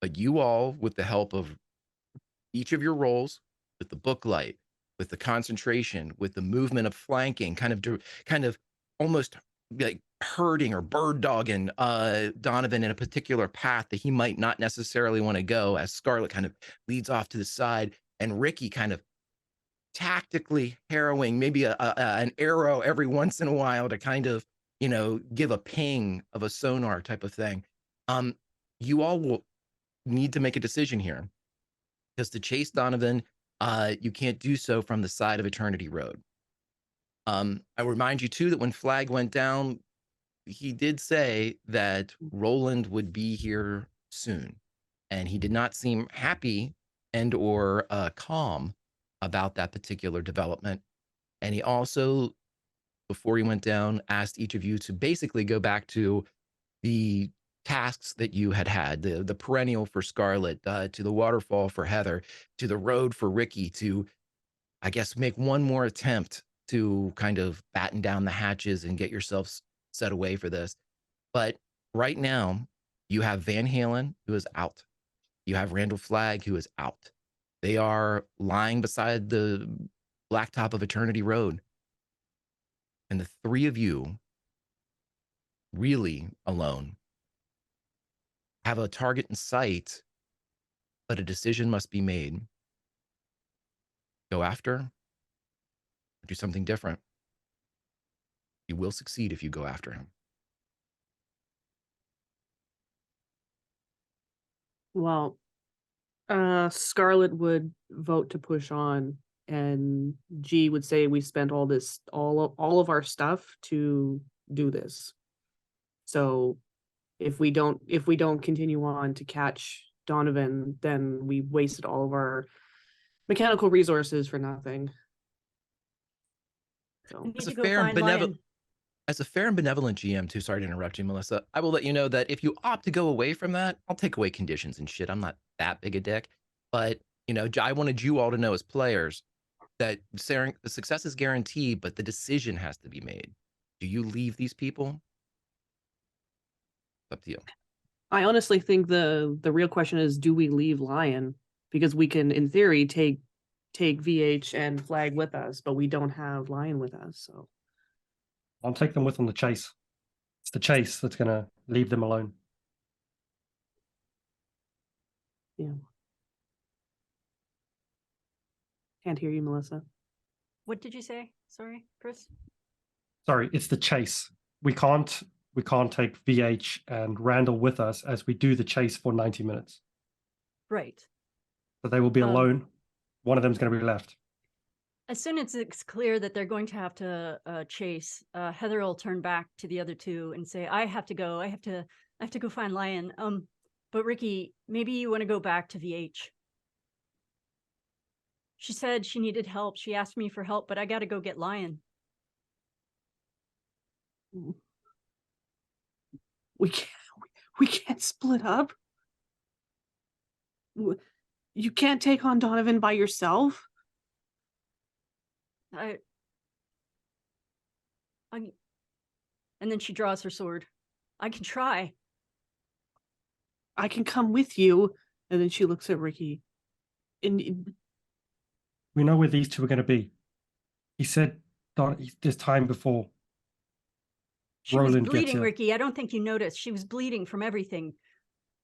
but you all, with the help of each of your rolls, with the book light, with the concentration, with the movement of flanking, kind of almost like herding or bird dogging Donovan in a particular path that he might not necessarily want to go, as Scarlet kind of leads off to the side and Ricky kind of tactically harrowing maybe an arrow every once in a while to kind of, give a ping of a sonar type of thing. You all will need to make a decision here, because to chase Donovan, you can't do so from the side of Eternity Road. I remind you too that when Flag went down, he did say that Roland would be here soon, and he did not seem happy and or calm about that particular development. And he also, before he went down, asked each of you to basically go back to the tasks that you had, the perennial for Scarlet, to the waterfall for Heather, to the road for Ricky, to, I guess, make one more attempt to kind of batten down the hatches and get yourselves set away for this. But right now, you have Van Halen, who is out. You have Randall Flagg, who is out. They are lying beside the blacktop of Eternity Road. And the three of you, really alone, have a target in sight, but a decision must be made. Go after, or do something different. You will succeed if you go after him. Well, Scarlet would vote to push on, and G would say we spent all of our stuff to do this. So if we don't continue on to catch Donovan, then we wasted all of our mechanical resources for nothing. So Need to go find Lion. As a fair and benevolent GM too, sorry to interrupt you, Melissa, I will let you know that if you opt to go away from that, I'll take away conditions and shit. I'm not that big a dick. But, I wanted you all to know as players that the success is guaranteed, but the decision has to be made. Do you leave these people? It's up to you. I honestly think the real question is, do we leave Lion? Because we can, in theory, take VH and Flag with us, but we don't have Lion with us. So I'll take them with on the chase. It's the chase that's going to leave them alone. yeah. Can't hear you, Melissa. What did you say? Sorry, Chris. Sorry, it's the chase. We can't take VH and Randall with us as we do the chase for 90 minutes. Right. So they will be alone. One of them's going to be left. As soon as it's clear that they're going to have to chase, Heather will turn back to the other two and say, "I have to go. I have to go find Lion. But Ricky, maybe you want to go back to VH." She said she needed help. She asked me for help, but I got to go get Lion. We can't split up. You can't take on Donovan by yourself. And then she draws her sword. I can try. I can come with you. And then she looks at Ricky. And We know where these two are going to be. He said this time before. She Roland was bleeding, gets Ricky. I don't think you noticed. She was bleeding from everything.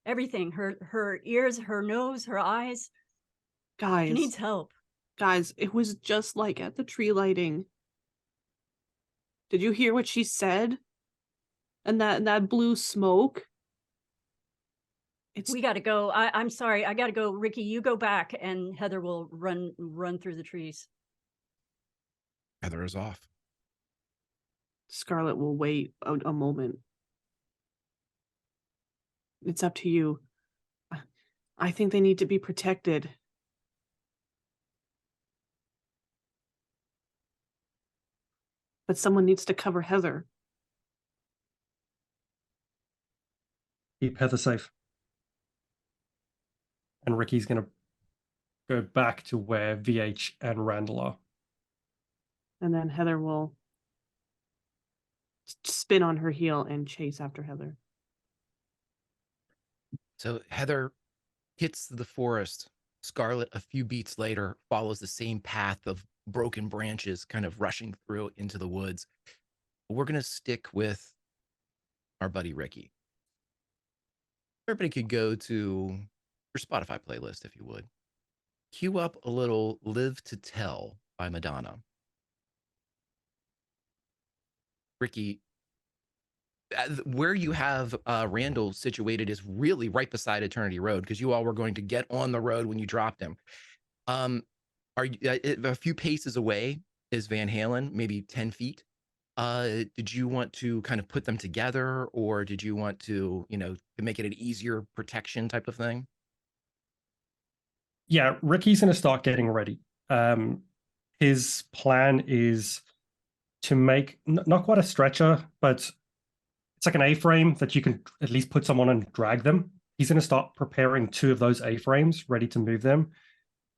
Everything. Her ears, her nose, her eyes. guys, She needs help. guys, it was just like at the tree lighting. Did you hear what she said? And that blue smoke. We got to go. I'm sorry. I got to go. Ricky, you go back, and Heather will run through the trees. Heather is off. Scarlet will wait a moment. It's up to you. I think they need to be protected. But someone needs to cover Heather. Keep Heather safe. And Ricky's going to go back to where VH and Randall are. And then Heather will spin on her heel and chase after Heather. So Heather hits the forest. Scarlet, a few beats later, follows the same path of broken branches kind of rushing through into the woods. We're going to stick with our buddy Ricky. Everybody could go to your Spotify playlist if you would. Cue up a little Live to Tell by Madonna. Ricky, where you have Randall situated is really right beside Eternity Road, because you all were going to get on the road when you dropped him. Are you a few paces away is Van Halen, maybe 10 feet. Did you want to kind of put them together, or did you want to, make it an easier protection type of thing? Yeah, Ricky's going to start getting ready. His plan is to make not quite a stretcher, but it's like an A-frame that you can at least put someone and drag them. He's going to start preparing 2 of those A-frames ready to move them.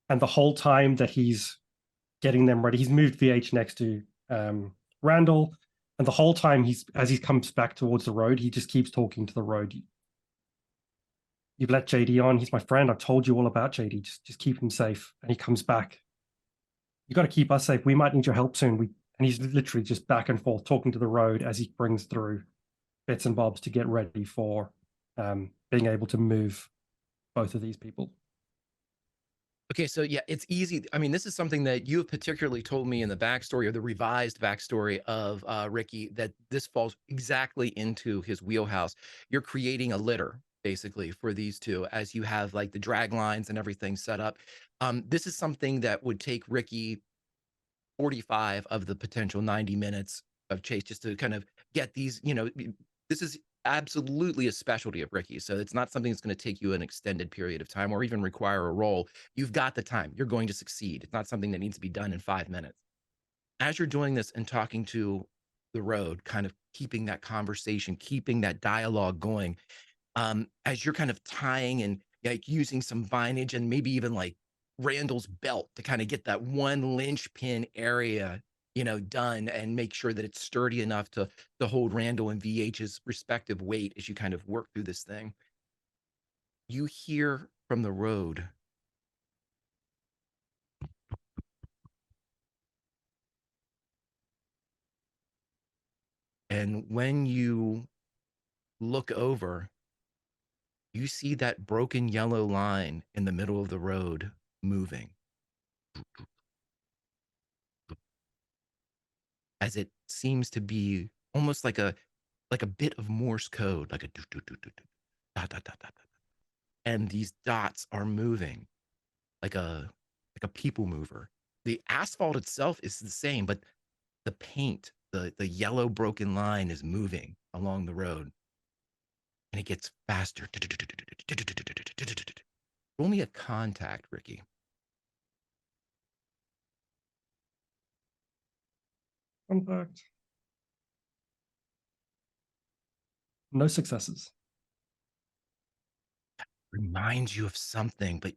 And the whole time that he's getting them ready, he's moved VH next to Randall. And the whole time as he comes back towards the road, he just keeps talking to the road. You've let JD on. He's my friend. I've told you all about JD. Just keep him safe. And he comes back. You got to keep us safe. We might need your help soon. And he's literally just back and forth talking to the road as he brings through bits and bobs to get ready for being able to move both of these people. Okay, so yeah, it's easy. I mean, this is something that you have particularly told me in the backstory, or the revised backstory of Ricky, that this falls exactly into his wheelhouse. You're creating a litter, basically, for these two, as you have like the drag lines and everything set up. This is something that would take Ricky 45 of the potential 90 minutes of chase, just to kind of get these, this is absolutely a specialty of Ricky. So it's not something that's going to take you an extended period of time or even require a roll. You've got the time. You're going to succeed. It's not something that needs to be done in 5 minutes. As you're doing this and talking to the road, kind of keeping that conversation, keeping that dialogue going, as you're kind of tying and like using some vinage and maybe even like Randall's belt to kind of get that one linchpin area, done, and make sure that it's sturdy enough to hold Randall and VH's respective weight as you kind of work through this thing. You hear from the road, and when you look over, you see that broken yellow line in the middle of the road moving, as it seems to be almost like a bit of Morse code, like a dot, dot, dot, dot. And these dots are moving like a people mover. The asphalt itself is the same, but the paint, the yellow broken line is moving along the road, and it gets faster. Roll me a contact, Ricky. Contact. No successes. Reminds you of something, but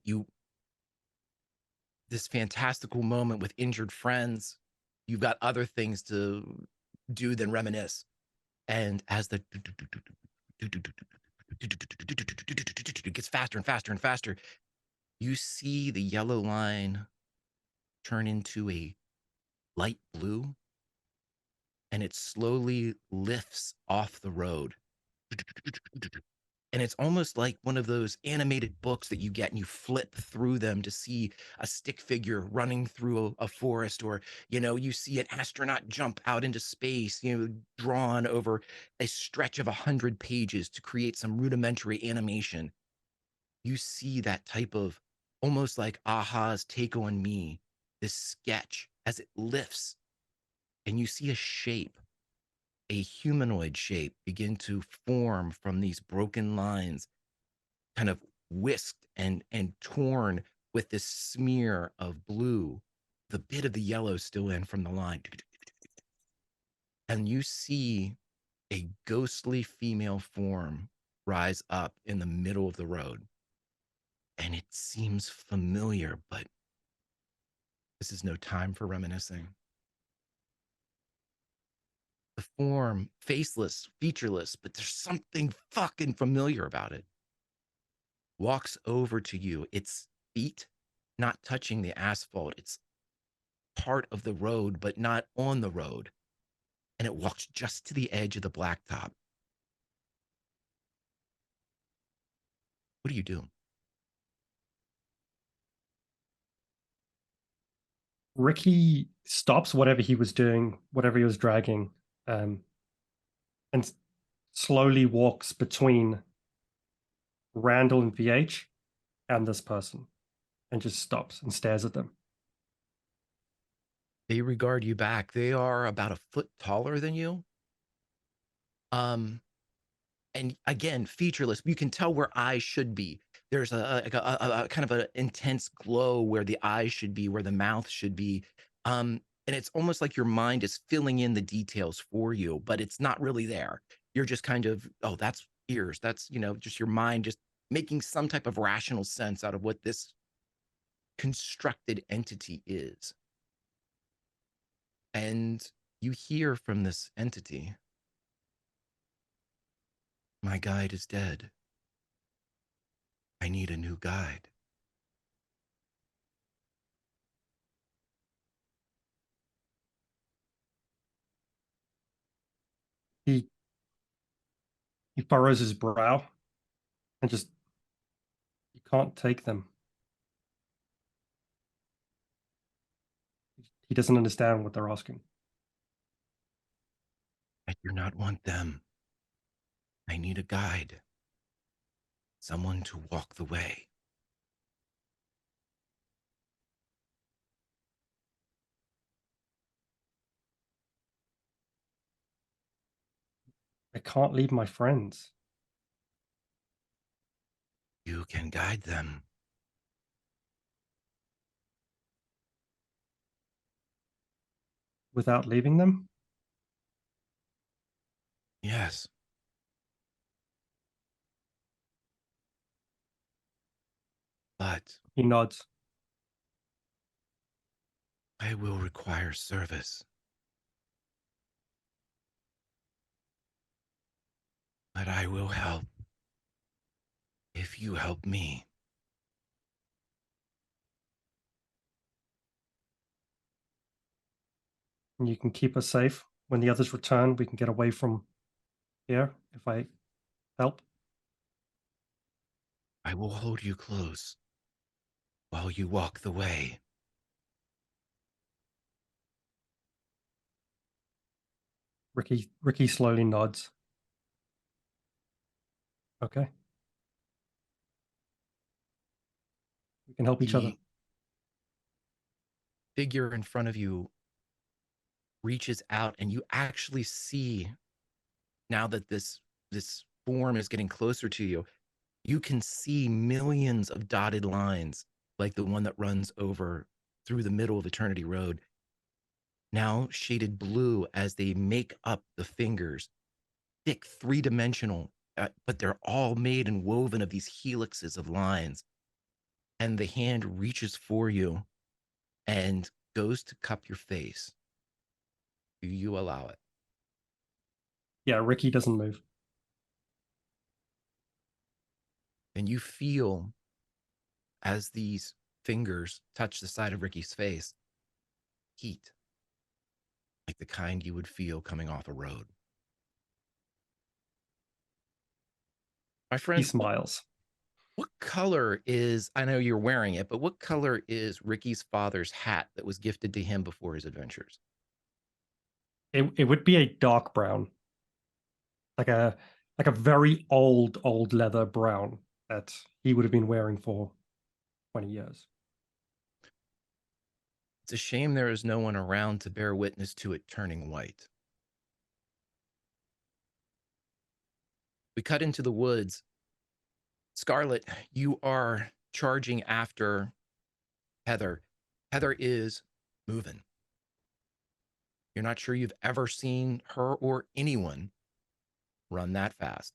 this fantastical moment with injured friends, you've got other things to do than reminisce. And as the it gets faster and faster and faster, you see the yellow line turn into a light blue, and it slowly lifts off the road. And it's almost like one of those animated books that you get and you flip through them to see a stick figure running through a forest, or, you see an astronaut jump out into space, drawn over a stretch of 100 pages to create some rudimentary animation. You see that type of almost like Aha's Take on Me, this sketch as it lifts, and you see a shape, a humanoid shape, begin to form from these broken lines, kind of whisked and torn with this smear of blue, the bit of the yellow still in from the line. And you see a ghostly female form rise up in the middle of the road. And it seems familiar, but this is no time for reminiscing. The form, faceless, featureless, but there's something fucking familiar about it. Walks over to you, its feet not touching the asphalt. It's part of the road, but not on the road. And it walks just to the edge of the blacktop. What do you do? Ricky stops whatever he was doing, whatever he was dragging, and slowly walks between Randall and VH and this person, and just stops and stares at them. They regard you back. They are about a foot taller than you. And again, featureless. You can tell where eyes should be. There's a kind of an intense glow where the eyes should be, where the mouth should be. And it's almost like your mind is filling in the details for you, but it's not really there. You're just kind of, oh, that's ears. That's, just your mind just making some type of rational sense out of what this constructed entity is. And you hear from this entity, my guide is dead. I need a new guide. He furrows his brow and just, you can't take them. He doesn't understand what they're asking. I do not want them. I need a guide. Someone to walk the way. I can't leave my friends. You can guide them. Without leaving them? Yes. But He nods. I will require service. But I will help if you help me. And you can keep us safe. When the others return, we can get away from here if I help. I will hold you close while you walk the way. Ricky slowly nods. Okay. We can help each other. The figure in front of you reaches out, and you actually see, now that this form is getting closer to you, you can see millions of dotted lines like the one that runs over through the middle of Eternity Road, now shaded blue as they make up the fingers, thick, three-dimensional, but they're all made and woven of these helixes of lines. And the hand reaches for you and goes to cup your face. Do you allow it? Yeah, Ricky doesn't move. And you feel, as these fingers touch the side of Ricky's face, heat, like the kind you would feel coming off a road. My He friend, smiles. what color is, I know you're wearing it, but what color is Ricky's father's hat that was gifted to him before his adventures? It would be a dark brown. Like a very old leather brown that he would have been wearing for 20 years. It's a shame there is no one around to bear witness to it turning white. We cut into the woods. Scarlet, you are charging after Heather. Heather is moving. You're not sure you've ever seen her or anyone run that fast.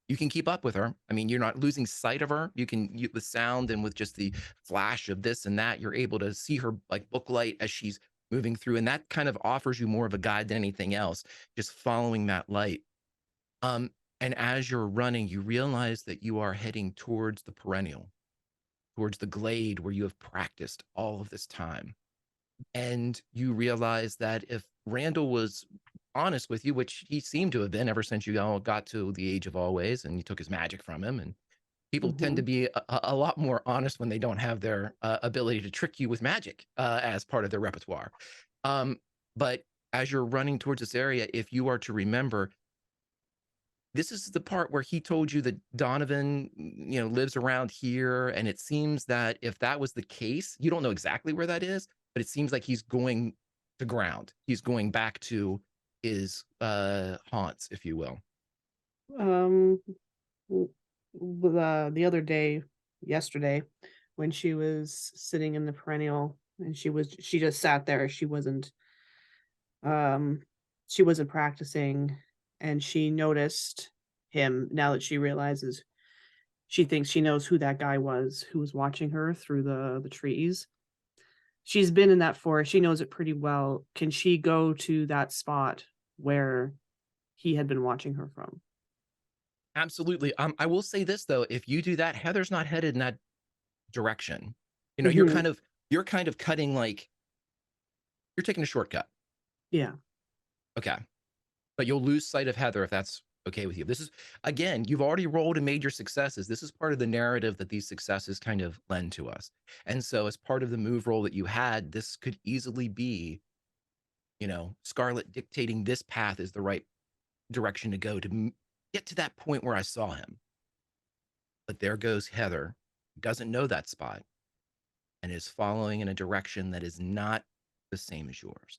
You can keep up with her. I mean, you're not losing sight of her. You can, with sound and with just the flash of this and that, you're able to see her like booklight as she's moving through. And that kind of offers you more of a guide than anything else, just following that light. And as you're running, you realize that you are heading towards the perennial, towards the glade where you have practiced all of this time. And you realize that if Randall was honest with you, which he seemed to have been ever since you all got to the age of always, and you took his magic from him, and People tend to be a lot more honest when they don't have their ability to trick you with magic as part of their repertoire. But as you're running towards this area, if you are to remember, this is the part where he told you that Donovan, lives around here. And it seems that if that was the case, you don't know exactly where that is, but it seems like he's going to ground. He's going back to his haunts, if you will. The other day, yesterday, when she was sitting in the perennial and she just sat there. She wasn't practicing, and she noticed him. Now that she realizes, she thinks she knows who that guy was who was watching her through the trees. She's been in that forest. She knows it pretty well. Can she go to that spot where he had been watching her from? Absolutely. I will say this though, if you do that, Heather's not headed in that direction. Mhm. You're kind of cutting, like you're taking a shortcut. Yeah. Okay. But you'll lose sight of Heather if that's okay with you. This is, again, you've already rolled and made your successes. This is part of the narrative that these successes kind of lend to us. And so as part of the move roll that you had, this could easily be, Scarlet dictating this path is the right direction to go to get to that point where I saw him. But there goes Heather, doesn't know that spot, and is following in a direction that is not the same as yours.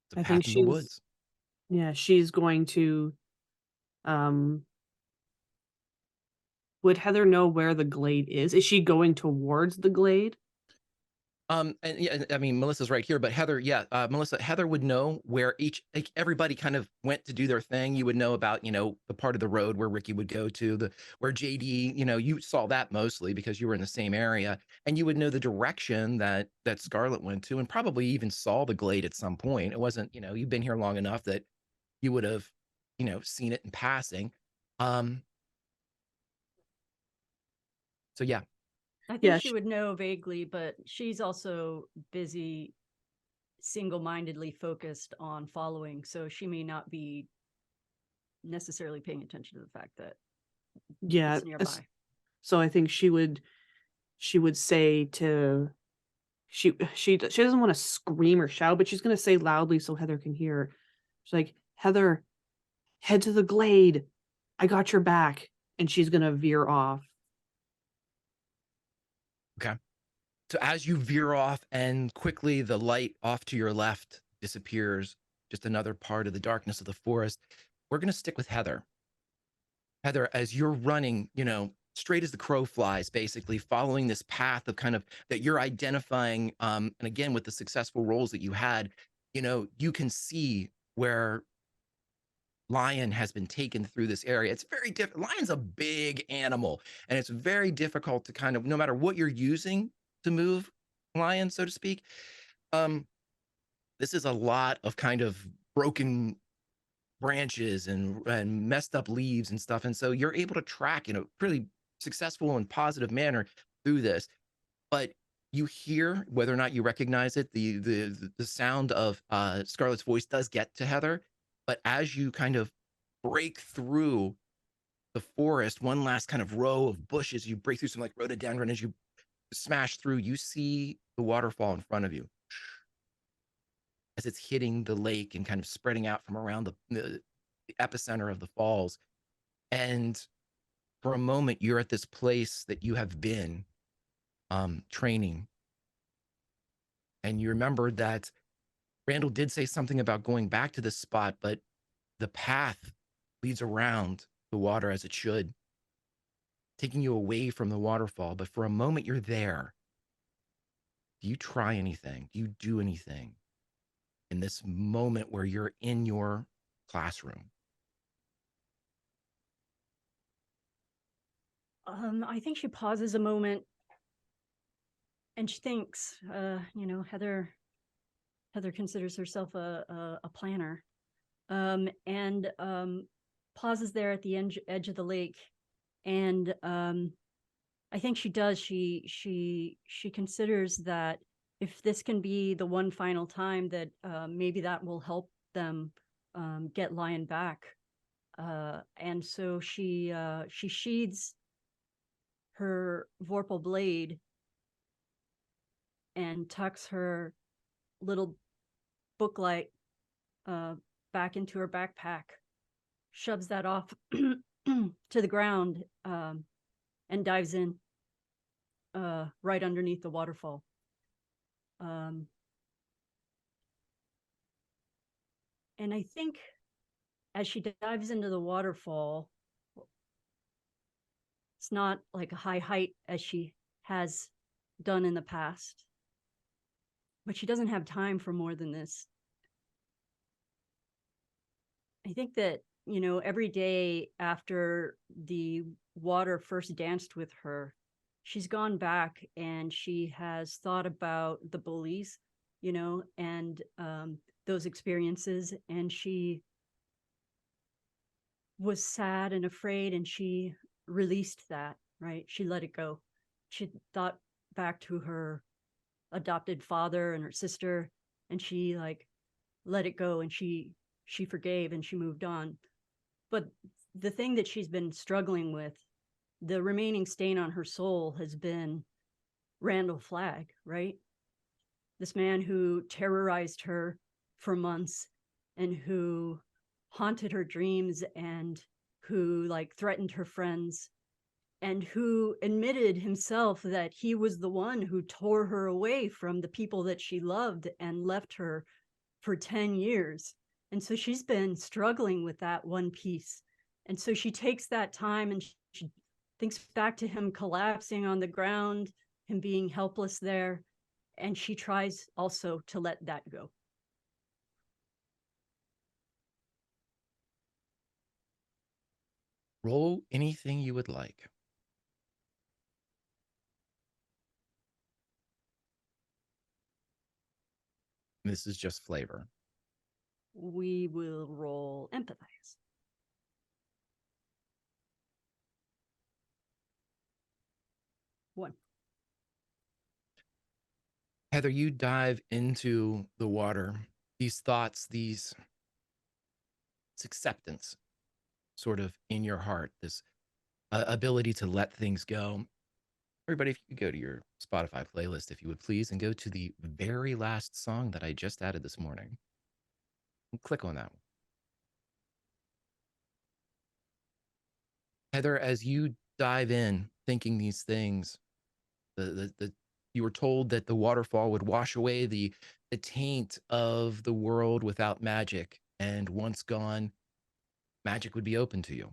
It's a I path think in the woods. she's going to would Heather know where the glade is? Is she going towards the glade? And yeah, I mean, Melissa's right here, but Heather, Heather would know where everybody kind of went to do their thing. You would know about, the part of the road where Ricky would go to, where JD, you saw that mostly because you were in the same area, and you would know the direction that Scarlet went to, and probably even saw the glade at some point. It wasn't, you've been here long enough that you would have, seen it in passing. So yeah. I think Yeah, she would know vaguely, but she's also busy single-mindedly focused on following, so she may not be necessarily paying attention to the fact that yeah. it's nearby. So I think she would say to she doesn't want to scream or shout, but she's going to say loudly so Heather can hear. She's like, Heather, head to the glade. I got your back. And she's going to veer off. Okay. So as you veer off and quickly the light off to your left disappears, just another part of the darkness of the forest, we're going to stick with Heather. Heather, as you're running, straight as the crow flies, basically following this path of kind of that you're identifying. And again, with the successful rolls that you had, you can see where Lion has been taken through this area. It's very different. Lion's a big animal, and it's very difficult to kind of, no matter what you're using to move Lion, so to speak. This is a lot of kind of broken branches and messed up leaves and stuff. And so you're able to track in a pretty successful and positive manner through this. But you hear, whether or not you recognize it, the sound of Scarlet's voice does get to Heather. But as you kind of break through the forest, one last kind of row of bushes, you break through some like rhododendron, as you smash through, you see the waterfall in front of you as it's hitting the lake and kind of spreading out from around the epicenter of the falls. And for a moment, you're at this place that you have been training. And you remember that Randall did say something about going back to this spot, but the path leads around the water as it should, taking you away from the waterfall. But for a moment, you're there. Do you try anything? Do you do anything in this moment where you're in your classroom? I think she pauses a moment and she thinks, Heather considers herself a planner, and pauses there at the edge of the lake. And I think she does. She considers that if this can be the one final time, that maybe that will help them get Lion back. And and so she sheathes her vorpal blade and tucks her little booklight back into her backpack, shoves that off to the ground, and dives in right underneath the waterfall. And I think as she dives into the waterfall, it's not like a high height as she has done in the past, but she doesn't have time for more than this. I think that, you know, every day after the water first danced with her, she's gone back and she has thought about the bullies, you know, and those experiences, and she was sad and afraid, and she released that, right? She let it go. She thought back to her adopted father and her sister, and she like let it go, and she forgave, and she moved on. But the thing that she's been struggling with, the remaining stain on her soul, has been Randall Flagg, right? This man who terrorized her for months and who haunted her dreams and who like threatened her friends and who admitted himself that he was the one who tore her away from the people that she loved and left her for 10 years. And so she's been struggling with that one piece. And so she takes that time and she thinks back to him collapsing on the ground, him being helpless there. And she tries also to let that go. Roll anything you would like. This is just flavor. We will roll empathize. One. Heather, you dive into the water. These thoughts, this acceptance sort of in your heart, this ability to let things go. Everybody, if you could go to your Spotify playlist, if you would please, and go to the very last song that I just added this morning. And click on that one. Heather, as you dive in thinking these things, you were told that the waterfall would wash away the taint of the world without magic, and once gone, magic would be open to you.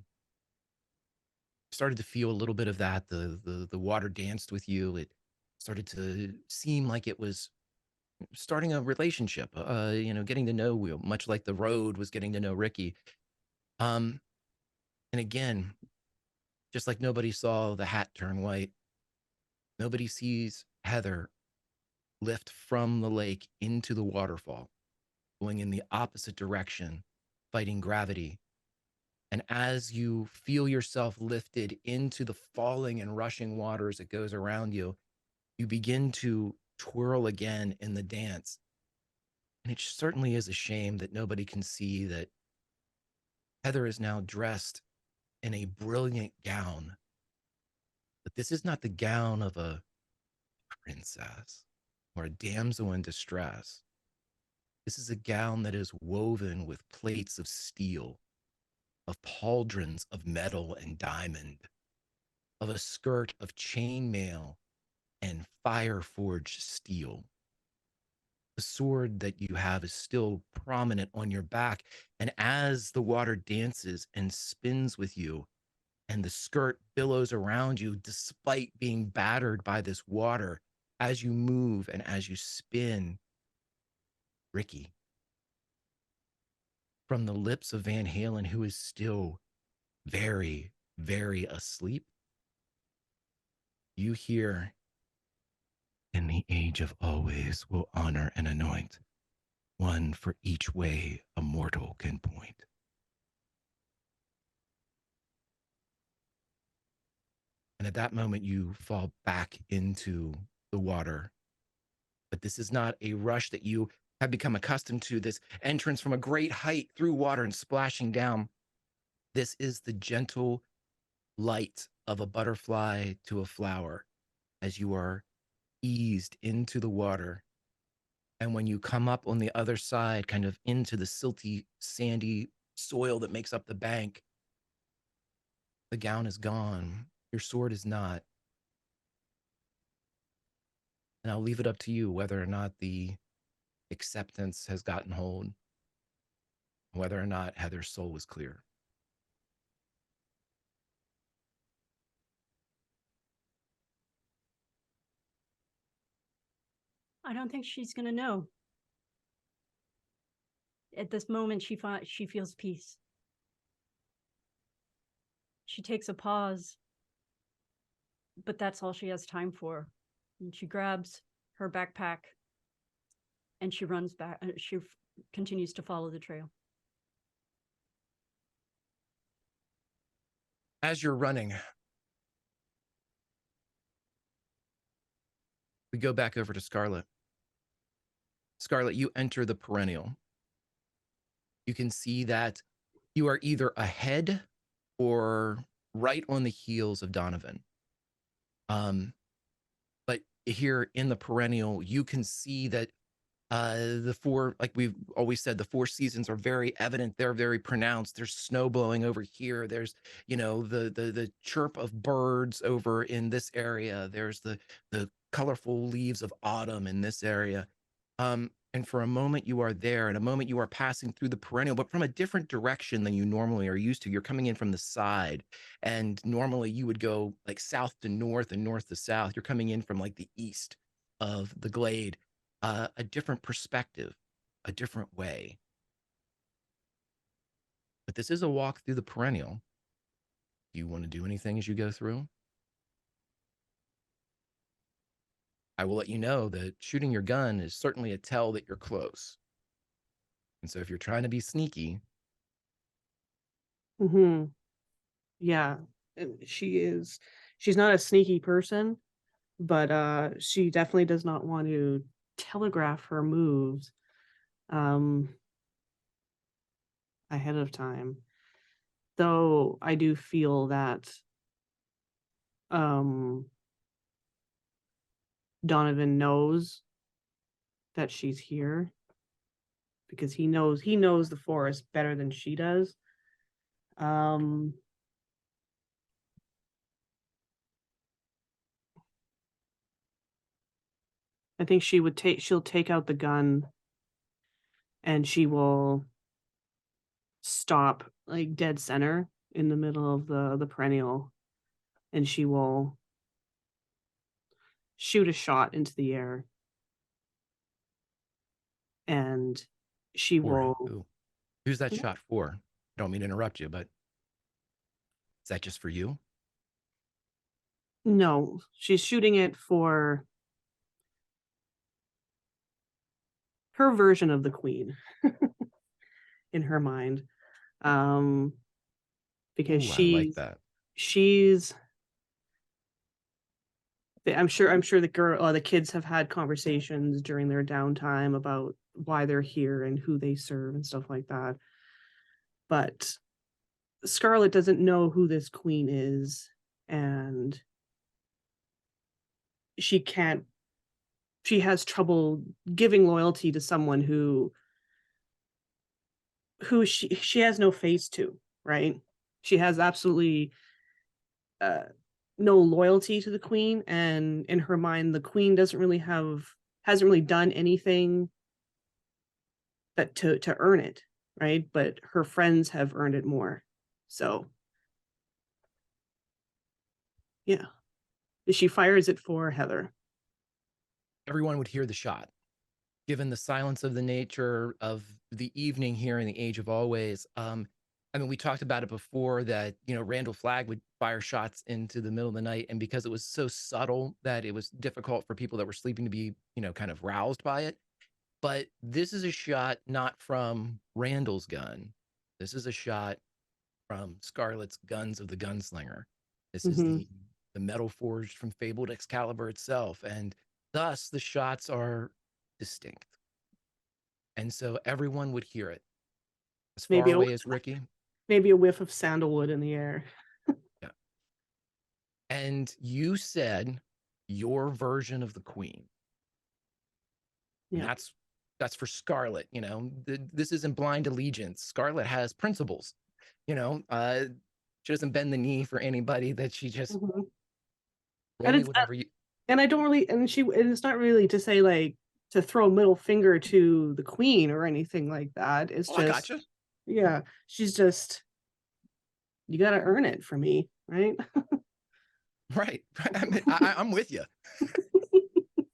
Started to feel a little bit of that. The water danced with you. It started to seem like it was starting a relationship, getting to know you, much like the road was getting to know Ricky. And again, just like nobody saw the hat turn white, nobody sees Heather lift from the lake into the waterfall, going in the opposite direction, fighting gravity. And as you feel yourself lifted into the falling and rushing waters that goes around you, you begin to twirl again in the dance. And it certainly is a shame that nobody can see that Heather is now dressed in a brilliant gown. But this is not the gown of a princess or a damsel in distress. This is a gown that is woven with plates of steel, of pauldrons of metal and diamond, of a skirt of chainmail and fire-forged steel. The sword that you have is still prominent on your back, and as the water dances and spins with you, and the skirt billows around you, despite being battered by this water, as you move and as you spin, Ricky, from the lips of Van Halen, who is still very, very asleep, you hear, "In the age of always will honor and anoint, one for each way a mortal can point." And at that moment, you fall back into the water. But this is not a rush that you have become accustomed to, this entrance from a great height through water and splashing down. This is the gentle light of a butterfly to a flower as you are eased into the water. And when you come up on the other side, kind of into the silty, sandy soil that makes up the bank, the gown is gone. Your sword is not. And I'll leave it up to you whether or not the acceptance has gotten hold, whether or not Heather's soul was clear. I don't think she's going to know. At this moment, she feels peace. She takes a pause, but that's all she has time for. And she grabs her backpack and she runs back. She continues to follow the trail. As you're running, we go back over to Scarlet. Scarlet, you enter the perennial. You can see that you are either ahead or right on the heels of Donovan. But here in the perennial, you can see that the four, like we've always said, the four seasons are very evident. They're very pronounced. There's snow blowing over here. There's, the chirp of birds over in this area. There's the colorful leaves of autumn in this area. And for a moment you are there, and a moment you are passing through the perennial, but from a different direction than you normally are used to. You're coming in from the side, and normally you would go like south to north and north to south. You're coming in from like the east of the glade. A different perspective, a different way. But this is a walk through the perennial. Do you want to do anything as you go through? I will let you know that shooting your gun is certainly a tell that you're close. And so if you're trying to be sneaky. Yeah, she's not a sneaky person, but she definitely does not want to telegraph her moves ahead of time. Though I do feel that Donovan knows that she's here because he knows the forest better than she does. I think she'll take out the gun and she will stop like dead center in the middle of the perennial, and she will shoot a shot into the air, and she will. Who's that shot for? I don't mean to interrupt you, but is that just for you? No, she's shooting it for her version of the queen in her mind. Because I like that. I'm sure the kids have had conversations during their downtime about why they're here and who they serve and stuff like that. But Scarlet doesn't know who this queen is, and she has trouble giving loyalty to someone who she has no face to, right? She has absolutely no loyalty to the queen, and in her mind the queen hasn't really done anything that to earn it, right? But her friends have earned it more. So yeah, she fires it for Heather. Everyone would hear the shot. Given the silence of the nature of the evening here in the Age of Always, I mean, we talked about it before that, Randall Flagg would fire shots into the middle of the night. And because it was so subtle that it was difficult for people that were sleeping to be, kind of roused by it. But this is a shot not from Randall's gun. This is a shot from Scarlet's Guns of the Gunslinger. This is the metal forged from fabled Excalibur itself. And thus the shots are distinct. And so everyone would hear it. As far away as Ricky? Maybe a whiff of sandalwood in the air. Yeah. And you said your version of the queen. And Yeah. that's for Scarlet. You know, this isn't blind allegiance. Scarlet has principles. You know, she doesn't bend the knee for anybody. That she just Mhm. roll And me it's whatever you. and I don't really, and it's not really to say like to throw a middle finger to the queen or anything like that. It's Oh, I just, gotcha. yeah, she's just, you got to earn it for me, right? Right. I mean, I'm with you.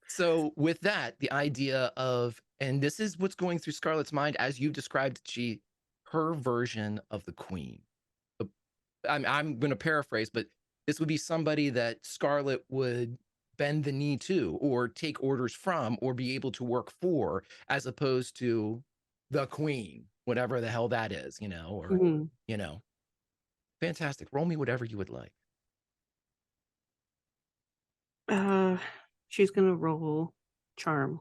So with that, the idea of, and this is what's going through Scarlett's mind as you've described, her version of the queen. I'm going to paraphrase, but this would be somebody that Scarlett would bend the knee to, or take orders from, or be able to work for, as opposed to the queen, whatever the hell that is, you know, or, Mhm. you know, fantastic. Roll me whatever you would like. She's gonna roll charm.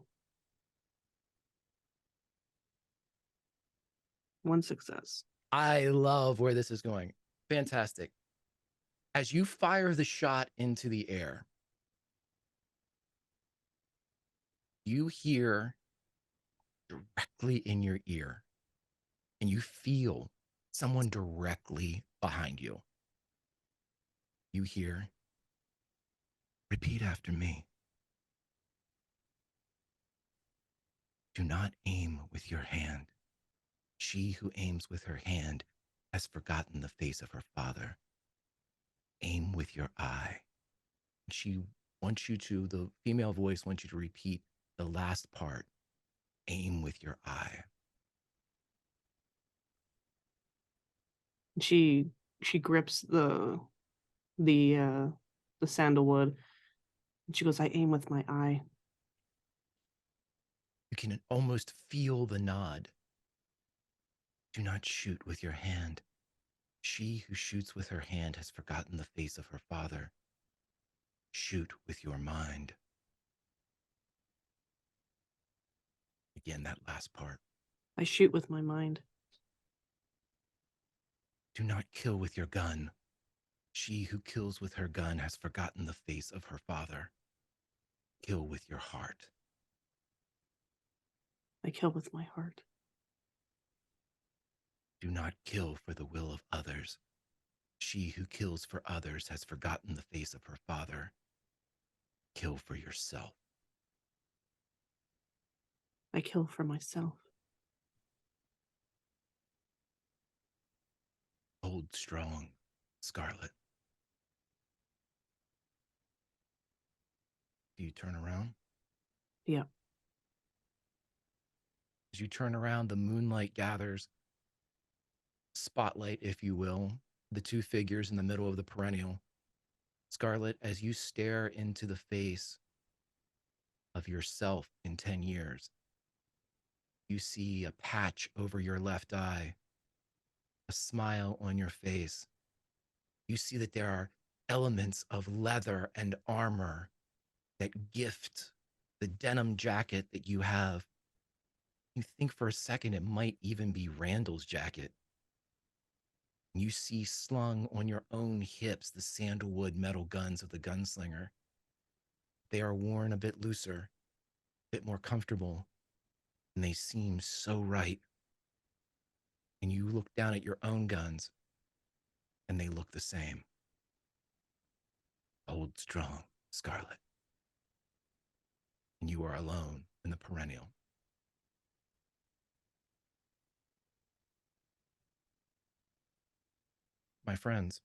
1 success. I love where this is going. Fantastic. As you fire the shot into the air, you hear directly in your ear, and you feel someone directly behind you. You hear, repeat after me. Do not aim with your hand. She who aims with her hand has forgotten the face of her father. Aim with your eye. She wants you to, the female voice wants you to repeat the last part. Aim with your eye. She grips the sandalwood, and she goes, I aim with my eye. You can almost feel the nod. Do not shoot with your hand. She who shoots with her hand has forgotten the face of her father. Shoot with your mind. Again, that last part. I shoot with my mind. Do not kill with your gun. She who kills with her gun has forgotten the face of her father. Kill with your heart. I kill with my heart. Do not kill for the will of others. She who kills for others has forgotten the face of her father. Kill for yourself. I kill for myself. Hold strong, Scarlet. Do you turn around? Yeah. As you turn around, the moonlight gathers, spotlight, if you will, the two figures in the middle of the perennial. Scarlet, as you stare into the face of yourself in 10 years, you see a patch over your left eye, a smile on your face. You see that there are elements of leather and armor that gift the denim jacket that you have. You think for a second it might even be Randall's jacket. You see slung on your own hips the sandalwood metal guns of the gunslinger. They are worn a bit looser, a bit more comfortable, and they seem so right. And you look down at your own guns, and they look the same. Hold strong, Scarlet. And you are alone in the perennial. My friends,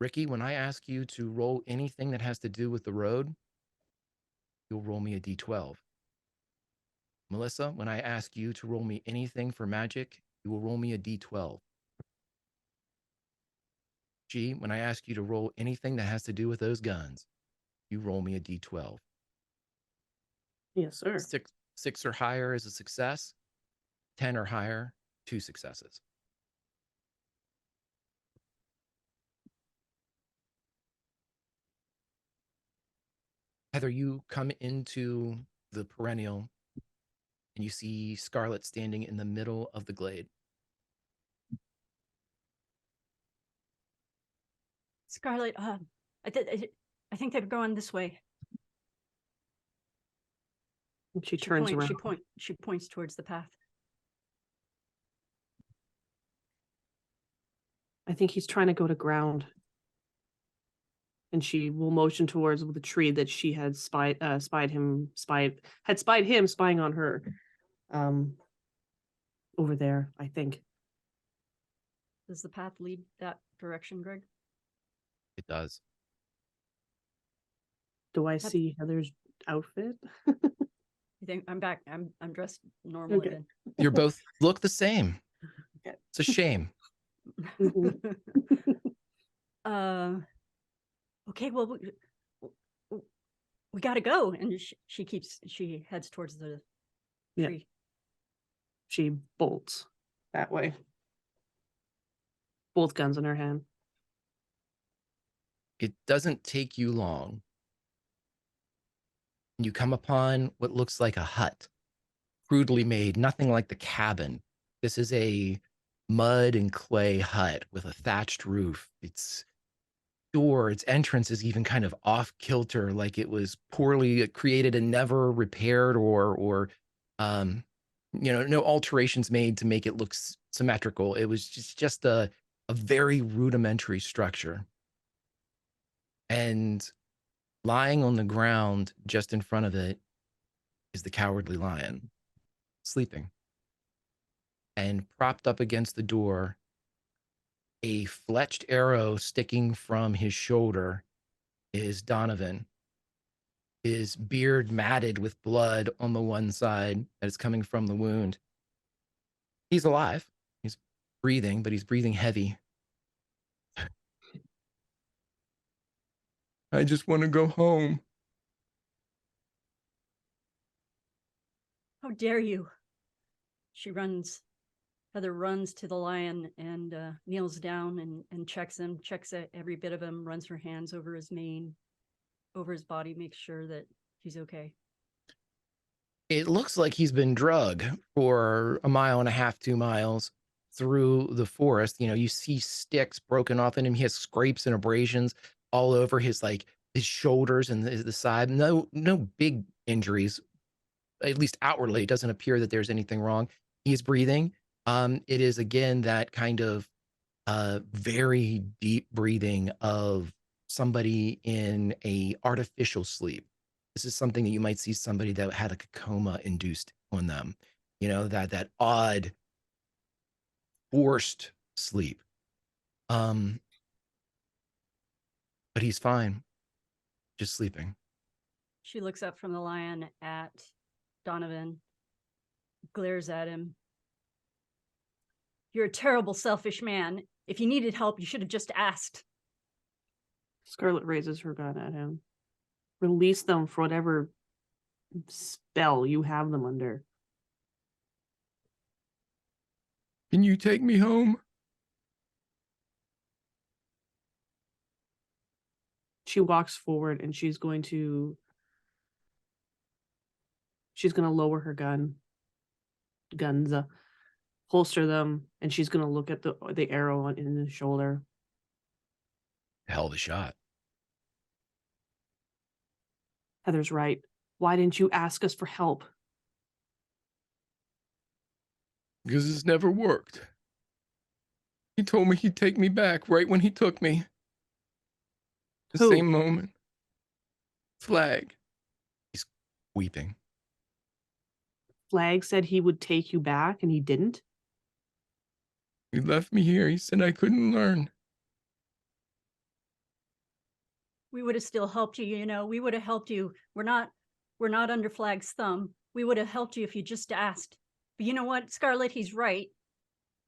Ricky, when I ask you to roll anything that has to do with the road, you'll roll me a d12. Melissa, when I ask you to roll me anything for magic, you will roll me a d12. G, when I ask you to roll anything that has to do with those guns, you roll me a d12. Yes, sir. Six or higher is a success. 10 or higher, 2 successes. Heather, you come into the perennial and you see Scarlet standing in the middle of the glade. Scarlet, I think they're going this way. And she turns around. She points towards the path. I think he's trying to go to ground. And she will motion towards the tree that she had spied him spying on her. Over there, I think. Does the path lead that direction, Greg? It does. Do I see Heather's outfit? You think I'm back? I'm dressed normally Okay. then. You're both look the same. Okay. It's a shame. Okay, well, we gotta go. And she heads towards the tree. She bolts that way. Both guns in her hand. It doesn't take you long. You come upon what looks like a hut, crudely made, nothing like the cabin. This is a mud and clay hut with a thatched roof. Its door, its entrance is even kind of off kilter, like it was poorly created and never repaired, or no alterations made to make it look symmetrical. It was just a very rudimentary structure. And lying on the ground just in front of it is the Cowardly Lion, sleeping. And propped up against the door, a fletched arrow sticking from his shoulder, is Donovan. His beard matted with blood on the one side that is coming from the wound. He's alive. He's breathing, but he's breathing heavy. I just want to go home. How dare you? Heather runs to the lion and kneels down and checks him, checks every bit of him, runs her hands over his mane, over his body, makes sure that he's okay. It looks like he's been drugged for 1.5 miles, 2 miles through the forest. You see sticks broken off in him. He has scrapes and abrasions all over his shoulders and the side. No big injuries, at least outwardly. It doesn't appear that there's anything wrong. He's breathing. It is again that kind of very deep breathing of somebody in a artificial sleep. This is something that you might see somebody that had a coma induced on them. That odd forced sleep. But he's fine, just sleeping. She looks up from the lion at Donovan, glares at him. You're a terrible, selfish man. If you needed help, you should have just asked. Scarlet raises her gun at him. Release them for whatever spell you have them under. Can you take me home? She walks forward and she's going to lower her guns, holster them, and she's going to look at the arrow in the shoulder. Hell of a shot. Heather's right. Why didn't you ask us for help? Because it's never worked. He told me he'd take me back right when he took me. The Who? same moment. Flag. He's weeping. Flag said he would take you back and he didn't? He left me here. He said I couldn't learn. We would have still helped you, we would have helped you. We're not under Flag's thumb. We would have helped you if you just asked. But you know what, Scarlet, he's right.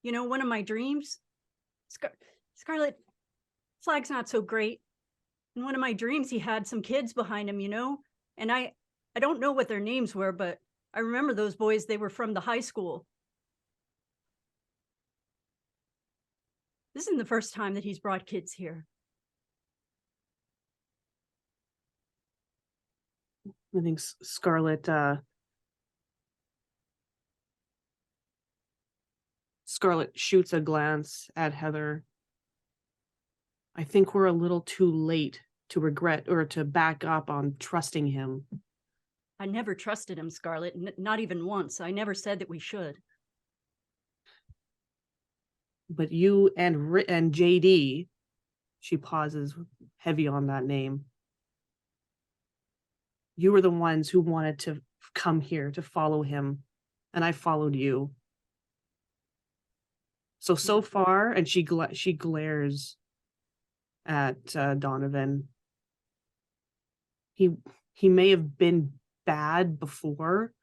One of my dreams, Scarlet, Flag's not so great. In one of my dreams, he had some kids behind him, and I don't know what their names were, but I remember those boys, they were from the high school. This isn't the first time that he's brought kids here. I think Scarlet shoots a glance at Heather. I think we're a little too late to regret or to back up on trusting him. I never trusted him, Scarlet, not even once. I never said that we should. But you and JD, she pauses, heavy on that name. You were the ones who wanted to come here to follow him, and I followed you. So far, and she glares at Donovan. He may have been bad before,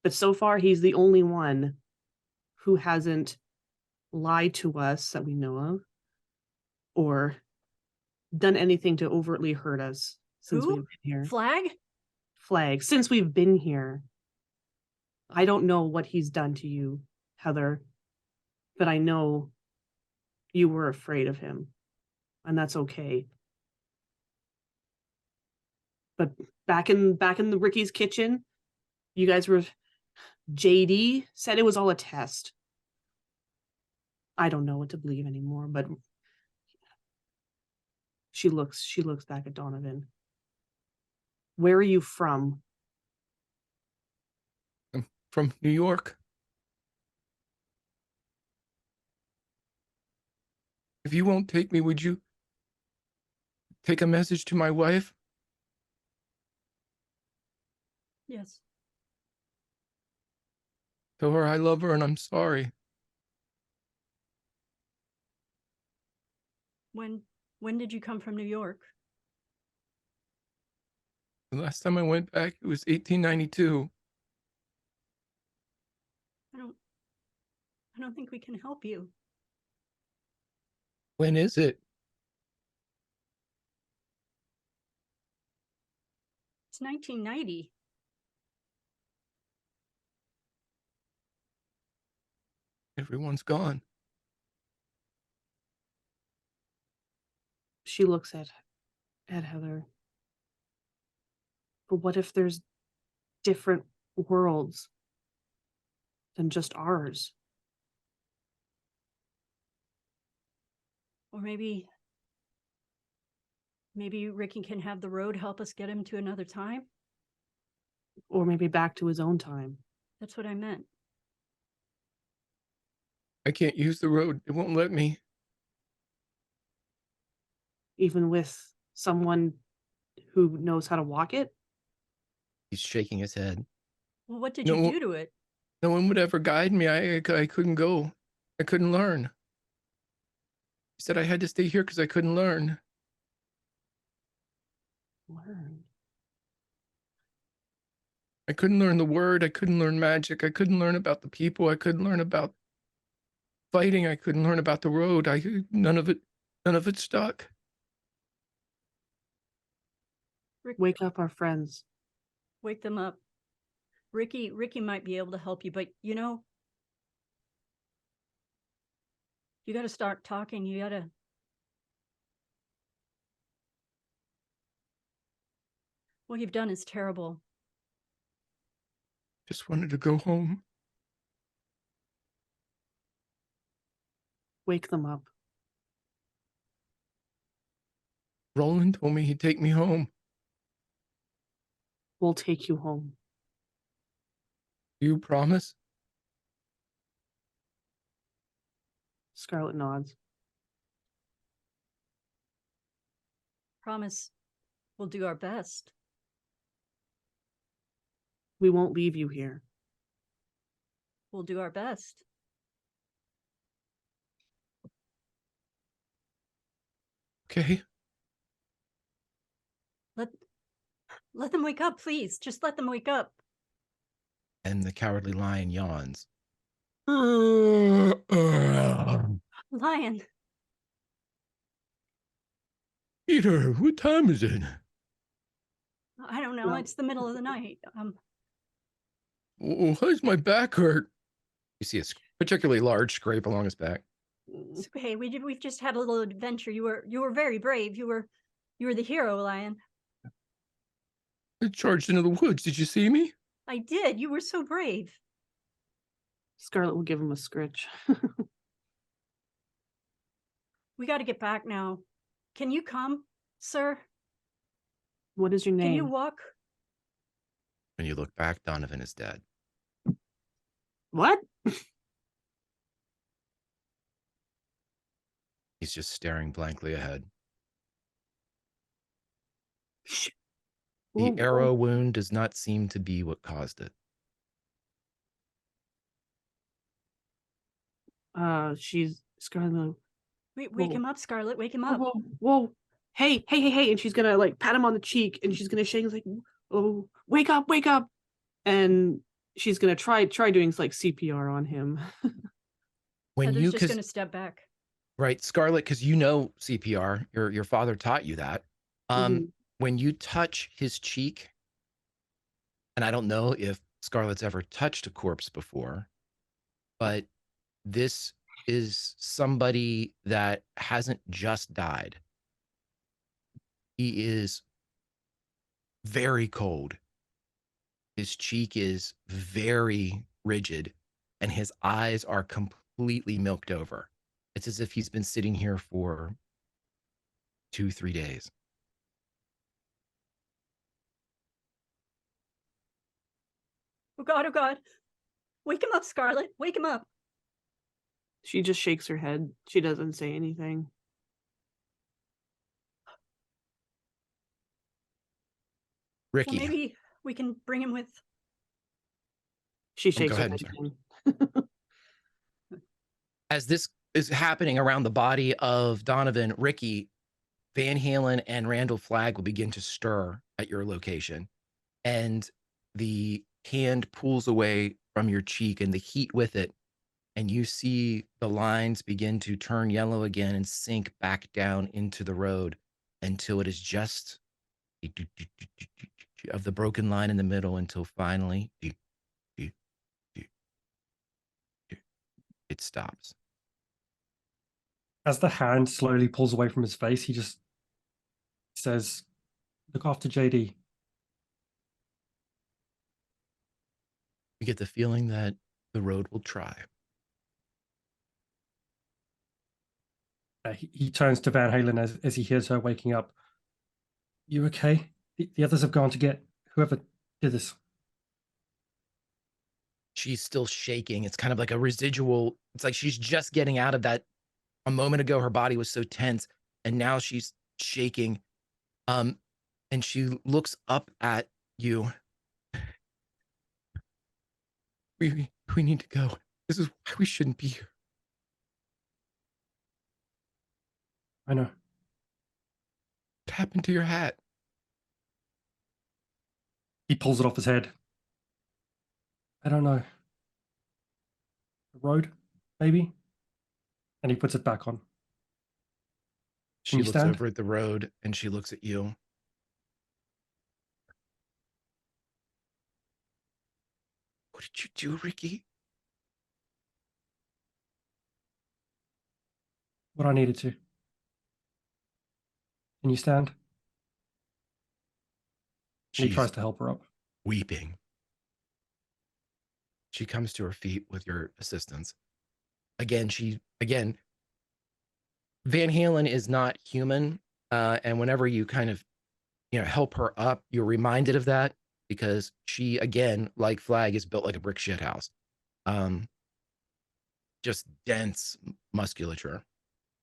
but so far he's the only one who hasn't lied to us that we know of, or done anything to overtly hurt us since we've been here. Flag. Since we've been here. I don't know what he's done to you, Heather, but I know you were afraid of him, and that's okay. But back in the Ricky's kitchen, you guys were. JD said it was all a test. I don't know what to believe anymore, but she looks back at Donovan. Where are you from? I'm from New York. If you won't take me, would you take a message to my wife? Yes. Tell her I love her and I'm sorry. When did you come from New York? The last time I went back, it was 1892. I don't think we can help you. When is it? It's 1990. Everyone's gone. She looks at Heather. But what if there's different worlds than just ours? Or maybe Ricky can have the road help us get him to another time? Or maybe back to his own time. That's what I meant. I can't use the road. It won't let me. Even with someone who knows how to walk it? He's shaking his head. Well, what did you do to it? No one would ever guide me. I couldn't go. I couldn't learn. He said I had to stay here because I couldn't learn. Learn? I couldn't learn the word. I couldn't learn magic. I couldn't learn about the people. I couldn't learn about fighting. I couldn't learn about the road. None of it stuck. Wake up our friends. Wake them up. Ricky might be able to help you, but you got to start talking. What you've done is terrible. Just wanted to go home. Wake them up. Roland told me he'd take me home. We'll take you home. You promise? Scarlet nods. Promise we'll do our best. We won't leave you here. We'll do our best. Okay. Let them wake up, please. Just let them wake up. And the cowardly lion yawns. Lion. Peter, what time is it? I don't know. It's the middle of the night. Why does my back hurt? You see a particularly large scrape along his back. It's okay. We've just had a little adventure. You were very brave. You were the hero, Lion. I charged into the woods. Did you see me? I did. You were so brave. Scarlet will give him a scritch. We got to get back now. Can you come, sir? What is your name? Can you walk? When you look back, Donovan is dead. What? He's just staring blankly ahead. The Whoa, arrow wound does not seem to be what caused it. She's Scarlet. Wake him up, Scarlet. Wake him up. Whoa. Hey. And she's gonna like pat him on the cheek and she's gonna shake like, oh, wake up. And she's gonna try doing like CPR on him. When Heather's you, just going to step back. right, Scarlet, because you know CPR, your father taught you that. Mhm. When you touch his cheek, and I don't know if Scarlet's ever touched a corpse before, but this is somebody that hasn't just died. He is very cold. His cheek is very rigid, and his eyes are completely milked over. It's as if he's been sitting here for 2-3 days. Oh God. Wake him up, Scarlet. Wake him up. She just shakes her head. She doesn't say anything. Ricky, Well, maybe we can bring him with. She go shakes her ahead, head. I'm again. as this is happening around the body of Donovan, Ricky, Van Halen and Randall Flagg will begin to stir at your location. And the hand pulls away from your cheek and the heat with it. And you see the lines begin to turn yellow again and sink back down into the road until it is just of the broken line in the middle until finally it stops. As the hand slowly pulls away from his face, he just says, "Look after JD." You get the feeling that the road will try. He turns to Van Halen as he hears her waking up. "You okay? The others have gone to get whoever did this." She's still shaking. It's kind of like a residual. It's like she's just getting out of that. A moment ago, her body was so tense, and now she's shaking. And she looks up at you. We need to go. This is why we shouldn't be here. I know. What happened to your hat? He pulls it off his head. "I don't know. The road, maybe?" And he puts it back on. She you looks stand? over at the road and she looks at you. What did you do, Ricky? What I needed to. Can you stand? And he She's tries to help her up. weeping. She comes to her feet with your assistance. Again, Van Halen is not human. And whenever you kind of, help her up, you're reminded of that because she, again, like Flag, is built like a brick shit house. Just dense musculature,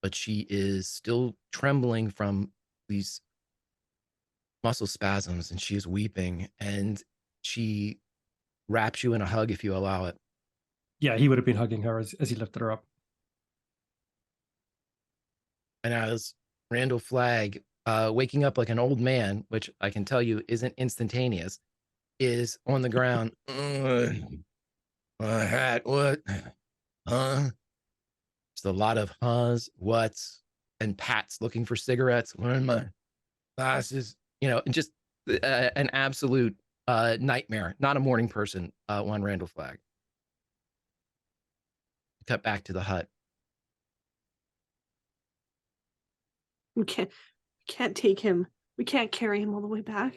but she is still trembling from these muscle spasms and she is weeping and she wraps you in a hug if you allow it. Yeah, he would have been hugging her as he lifted her up. And as Randall Flagg, waking up like an old man, which I can tell you isn't instantaneous, is on the ground. My hat, what? Huh? Just a lot of huhs, whats, and pats looking for cigarettes. Where are my glasses? Just an absolute nightmare. Not a morning person, one Randall Flagg. Cut back to the hut. We can't take him. We can't carry him all the way back.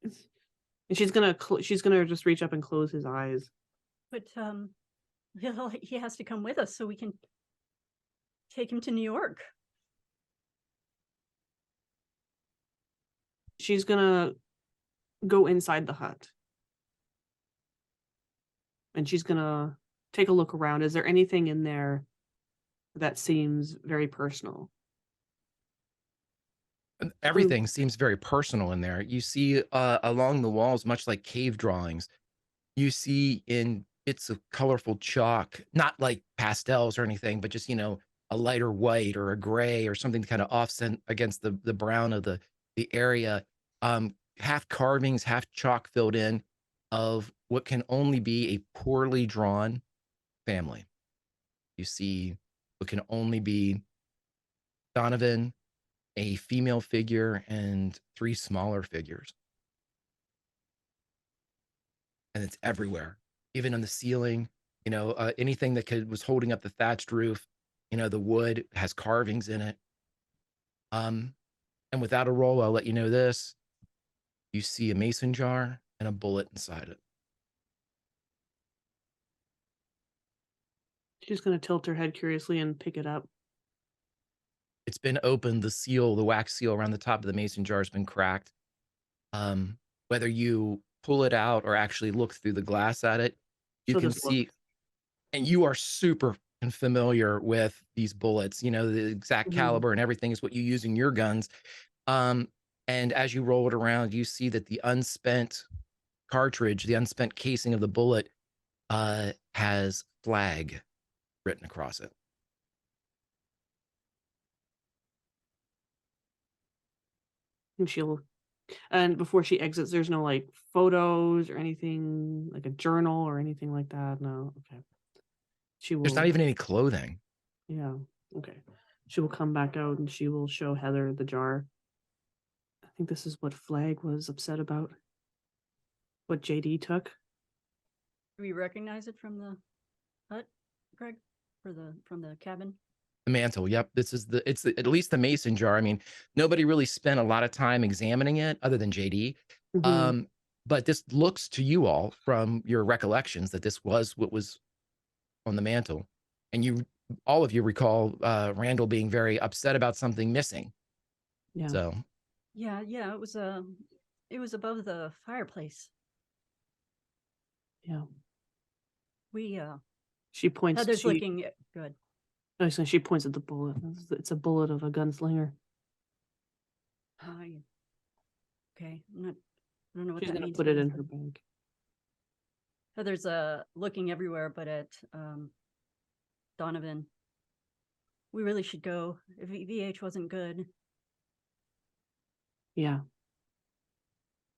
And she's gonna just reach up and close his eyes. But he has to come with us so we can take him to New York. She's gonna go inside the hut. And she's gonna take a look around. Is there anything in there that seems very personal? Everything seems very personal in there. You see along the walls, much like cave drawings, you see in bits of colorful chalk, not like pastels or anything, but just, a lighter white or a gray or something to kind of offset against the brown of the area. Half carvings, half chalk filled in of what can only be a poorly drawn family. You see what can only be Donovan, a female figure, and 3 smaller figures. And it's everywhere, even on the ceiling, anything that was holding up the thatched roof, the wood has carvings in it. And without a roll, I'll let you know this. You see a mason jar and a bullet inside it. She's gonna tilt her head curiously and pick it up. It's been opened. The seal, the wax seal around the top of the mason jar has been cracked. Whether you pull it out or actually look through the glass at it, you She'll can just look. see, and you are super familiar with these bullets, the exact caliber and everything is what you use in your guns. And as you roll it around, you see that the unspent cartridge, the unspent casing of the bullet, has flag written across it. And before she exits, there's no like photos or anything, like a journal or anything like that. No, okay. There's not even any clothing. Yeah, okay. She will come back out and she will show Heather the jar. I think this is what Flag was upset about. What JD took. Do we recognize it from the hut, Greg? From the cabin? The mantle. Yep. It's at least the mason jar. I mean, nobody really spent a lot of time examining it other than JD. But this looks to you all from your recollections that this was what was on the mantle. And all of you recall Randall being very upset about something missing. Yeah. So. Yeah. It was above the fireplace. Yeah. We She points. Heather's looking good. Oh, so she points at the bullet. It's a bullet of a gunslinger. Okay. I don't know what She's that gonna means. put it in her bag. Heather's looking everywhere, but at Donovan. We really should go. If VH wasn't good. Yeah.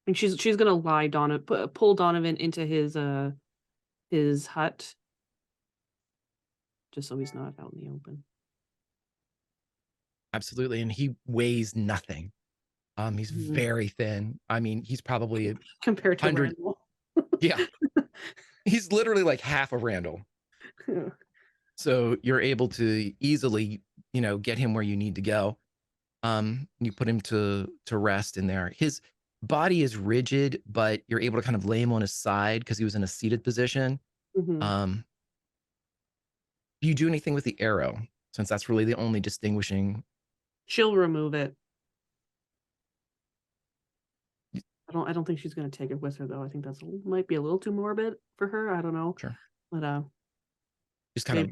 And she's gonna lie pull Donovan into his hut. Just so he's not out in the open. Absolutely. And he weighs nothing. He's very thin. I mean, he's probably compared to 100. Randall. Yeah. He's literally like half of Randall. So you're able to easily, get him where you need to go. You put him to rest in there. His body is rigid, but you're able to kind of lay him on his side because he was in a seated position. Do you do anything with the arrow? Since that's really the only distinguishing. She'll remove it. I don't think she's gonna take it with her though. I think might be a little too morbid for her. I don't know. Sure. But just kind of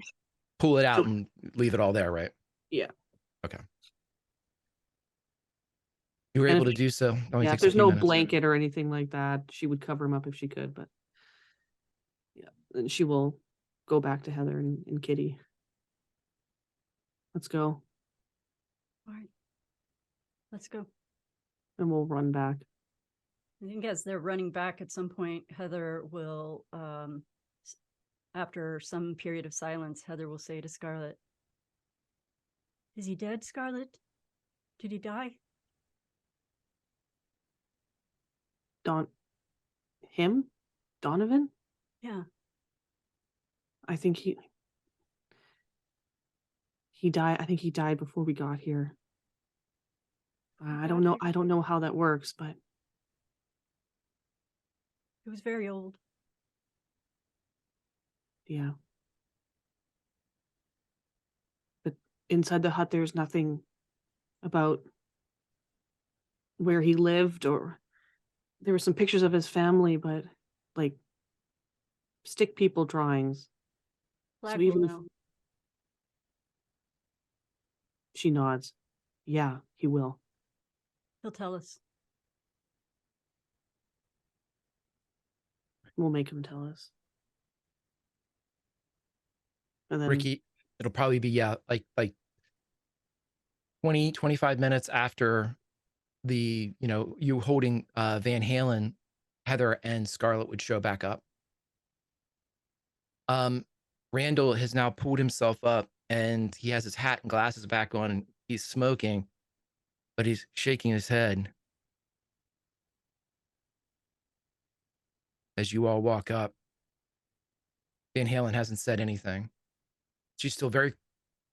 pull it out and leave it all there, right? Yeah. Okay. You were able to do so. Yeah, if there's no blanket or anything like that, she would cover him up if she could, but yeah. And she will go back to Heather and Kitty. Let's go. All right. Let's go. And we'll run back. I think as they're running back at some point, Heather will, after some period of silence, Heather will say to Scarlett, "Is he dead, Scarlett? Did he die?" Donovan? Yeah. I think he died. I think he died before we got here. I don't know. I don't know how that works, but he was very old. Yeah. But inside the hut, there's nothing about where he lived, or there were some pictures of his family, but like stick people drawings. Flag So will even if know. she nods, yeah, he will. He'll tell us. We'll make him tell us. And then Ricky, it'll probably be, yeah, like 20, 25 minutes after the, you holding Van Halen, Heather and Scarlett would show back up. Randall has now pulled himself up and he has his hat and glasses back on and he's smoking, but he's shaking his head as you all walk up. Van Halen hasn't said anything. She's still very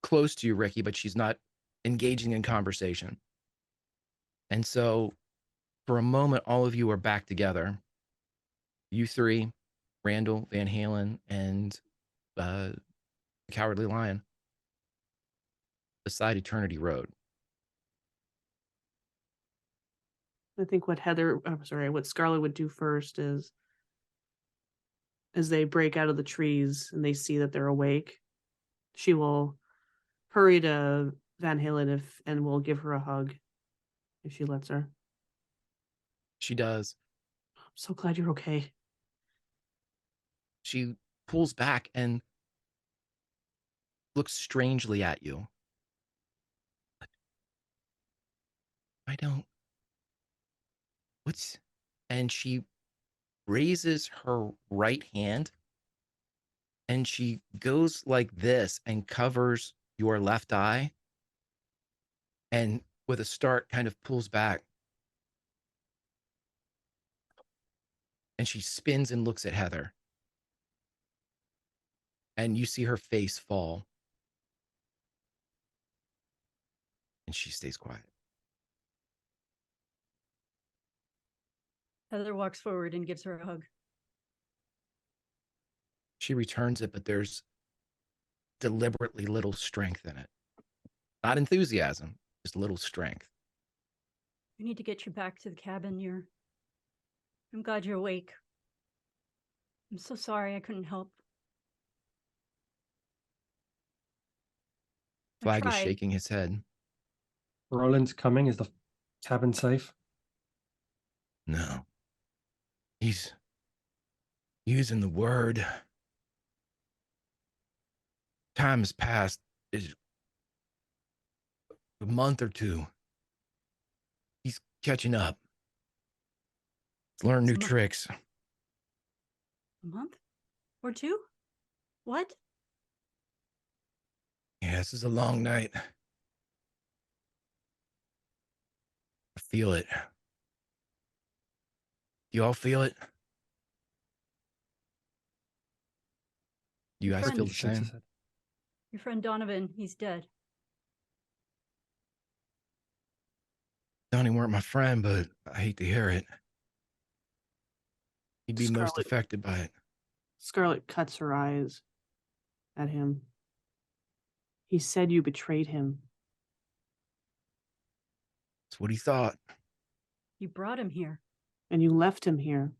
close to you, Ricky, but she's not engaging in conversation. And so for a moment, all of you are back together. You three, Randall, Van Halen, and Cowardly Lion, beside Eternity Road. I think what what Scarlett would do first is, as they break out of the trees and they see that they're awake, she will hurry to Van Halen and will give her a hug if she lets her. She does. I'm so glad you're okay. She pulls back and looks strangely at you. I don't. And she raises her right hand and she goes like this and covers your left eye. And with a start, kind of pulls back. And she spins and looks at Heather. And you see her face fall. And she stays quiet. Heather walks forward and gives her a hug. She returns it, but there's deliberately little strength in it. Not enthusiasm, just little strength. We need to get you back to the cabin. I'm glad you're awake. I'm so sorry I couldn't help. Flag is shaking his head. Roland's coming. Is the cabin safe? No. He's using the word. Time has passed. It's a month or two. He's catching up. He's learned new tricks. A month? Or two? What? Yeah, this is a long night. I feel it. You all feel it? You guys feel the same? Your friend Donovan, he's dead. Donnie weren't my friend, but I hate to hear it. He'd be most affected by it. Scarlett cuts her eyes at him. He said you betrayed him. That's what he thought. You brought him here. And you left him here.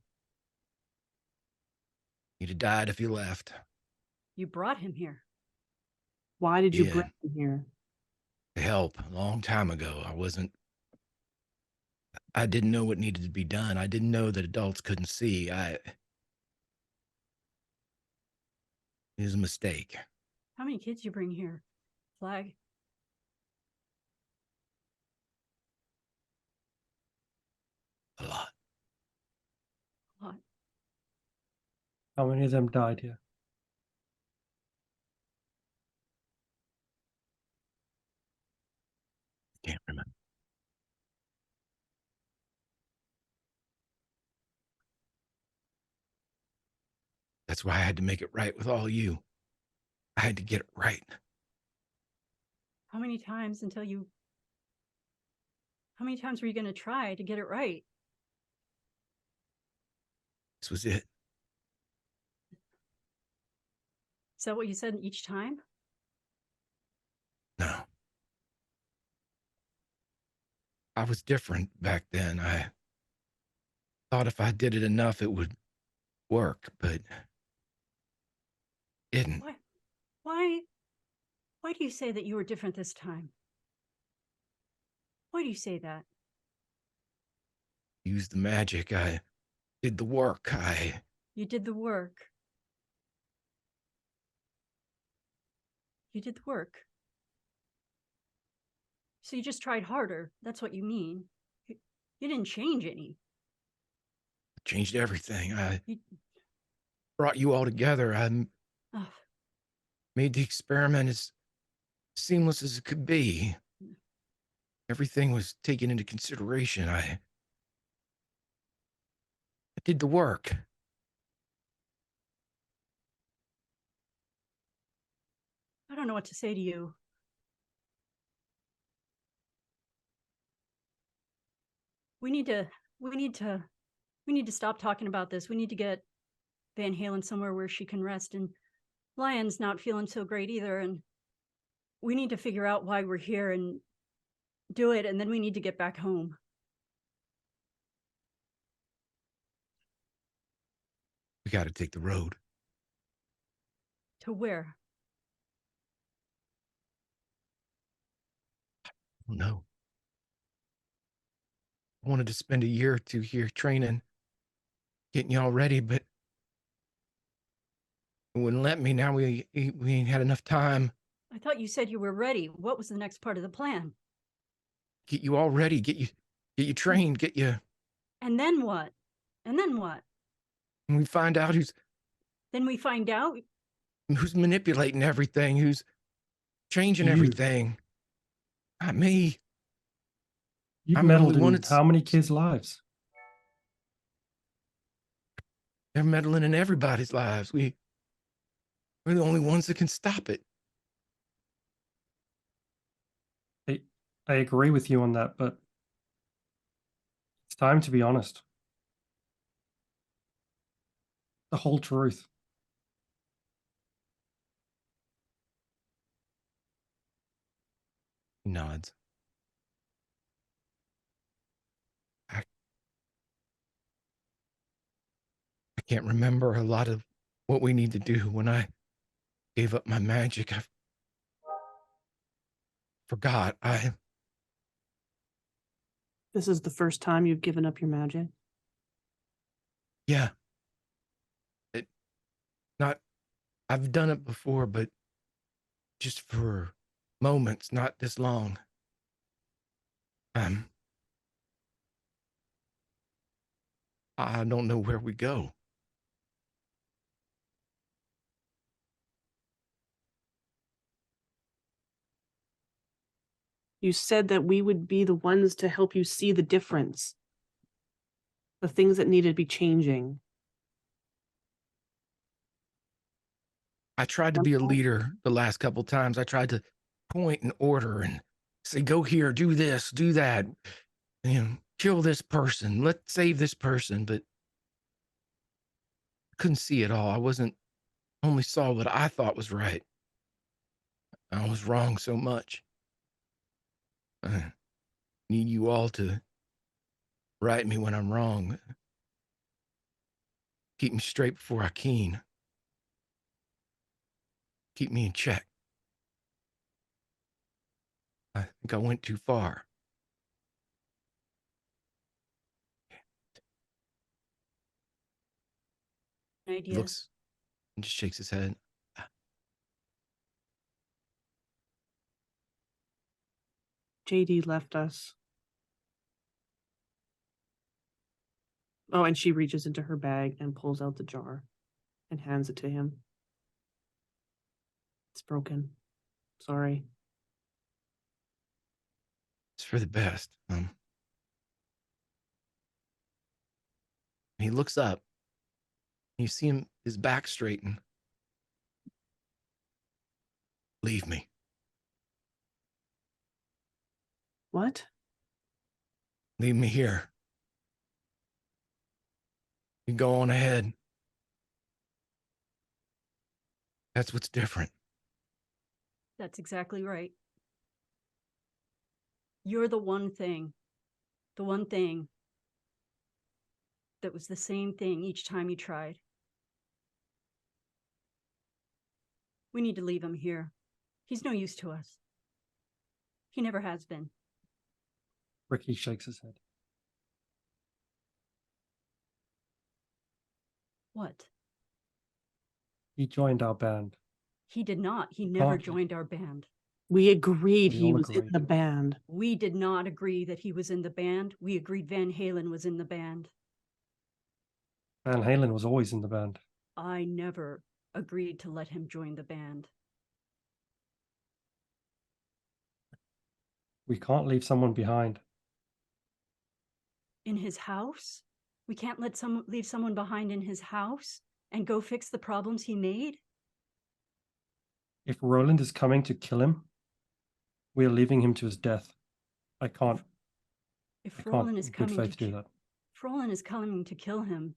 He'd have died if he left. You brought him here. Why did you bring him here? To help a long time ago. I didn't know what needed to be done. I didn't know that adults couldn't see. It was a mistake. How many kids you bring here? Flag. A lot. A lot. How many of them died here? Can't remember. That's why I had to make it right with all you. I had to get it right. How many times were you going to try to get it right? This was it. Is that what you said each time? No. I was different back then. I thought if I did it enough, it would work, but it didn't. Why? Why? Why do you say that you were different this time? Why do you say that? Used the magic. I did the work. You did the work. You did the work. So you just tried harder. That's what you mean. You didn't change any. changed everything. I You, brought you all together. I oh, made the experiment as seamless as it could be. Everything was taken into consideration. I did the work. I don't know what to say to you. We need to stop talking about this. We need to get Van Halen somewhere where she can rest, and Lion's not feeling so great either, and we need to figure out why we're here and do it, and then we need to get back home. We got to take the road. To where? Oh no. I wanted to spend a year or two here training, getting y'all ready, but it wouldn't let me. Now we ain't had enough time. I thought you said you were ready. What was the next part of the plan? Get you all ready, get you trained, get you. And then what? And then what? And we find out Then we find out. who's manipulating everything, who's changing You. everything. Not me. You've I'm the meddled only one in that's- how many kids' lives? They're meddling in everybody's lives. We're the only ones that can stop it. I agree with you on that, but it's time to be honest. The whole truth. He nods. I can't remember a lot of what we need to do. When I gave up my magic, I forgot. This is the first time you've given up your magic. Yeah. I've done it before, but just for moments, not this long. I don't know where we go. You said that we would be the ones to help you see the difference, the things that needed to be changing. I tried to be a leader the last couple times. I tried to point and order and say, go here, do this, do that, kill this person, let's save this person, but I couldn't see it all. I only saw what I thought was right. I was wrong so much. I need you all to right me when I'm wrong. Keep me straight before I keen. Keep me in check. I think I went too far. He Idea. looks and just shakes his head. JD left us. Oh, and she reaches into her bag and pulls out the jar and hands it to him. It's broken. Sorry. It's for the best. He looks up. You see him, his back straighten. Leave me. What? Leave me here. You go on ahead. That's what's different. That's exactly right. You're the one thing The one thing that was the same thing each time you tried. We need to leave him here. He's no use to us. He never has been. Ricky shakes his head. What? He joined our band. He did not. He never Can't. joined our band. We agreed We he all was in agreed. the band. We did not agree that he was in the band. We agreed Van Halen was in the band. Van Halen was always in the band. I never agreed to let him join the band. We can't leave someone behind. In his house? We can't leave someone behind in his house and go fix the problems he made? If Roland is coming to kill him, we are leaving him to his death. I can't. If I Roland can't is in good coming faith to do that. if Roland is coming to kill him,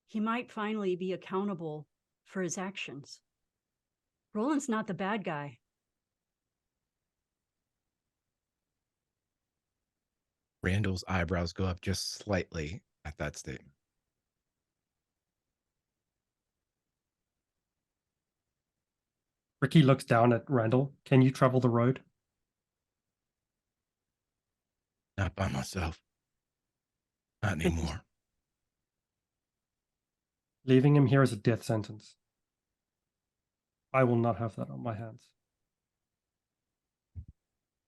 he might finally be accountable for his actions. Roland's not the bad guy. Randall's eyebrows go up just slightly at that statement. Ricky looks down at Randall. Can you travel the road? Not by myself. Not anymore. Leaving him here is a death sentence. I will not have that on my hands.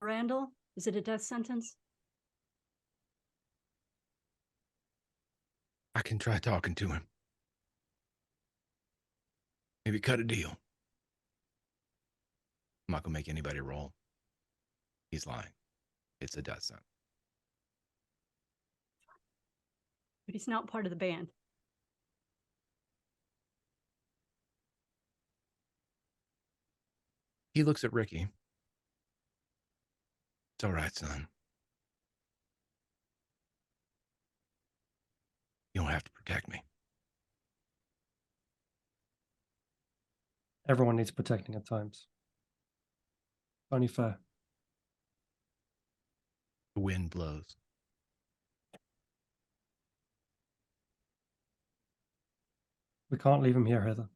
Randall, is it a death sentence? I can try talking to him. Maybe cut a deal. I'm not gonna make anybody roll. He's lying. It's a death sentence. But he's not part of the band. He looks at Ricky. It's all right, son. You don't have to protect me. Everyone needs protecting at times. Only fair. The wind blows. We can't leave him here, Heather.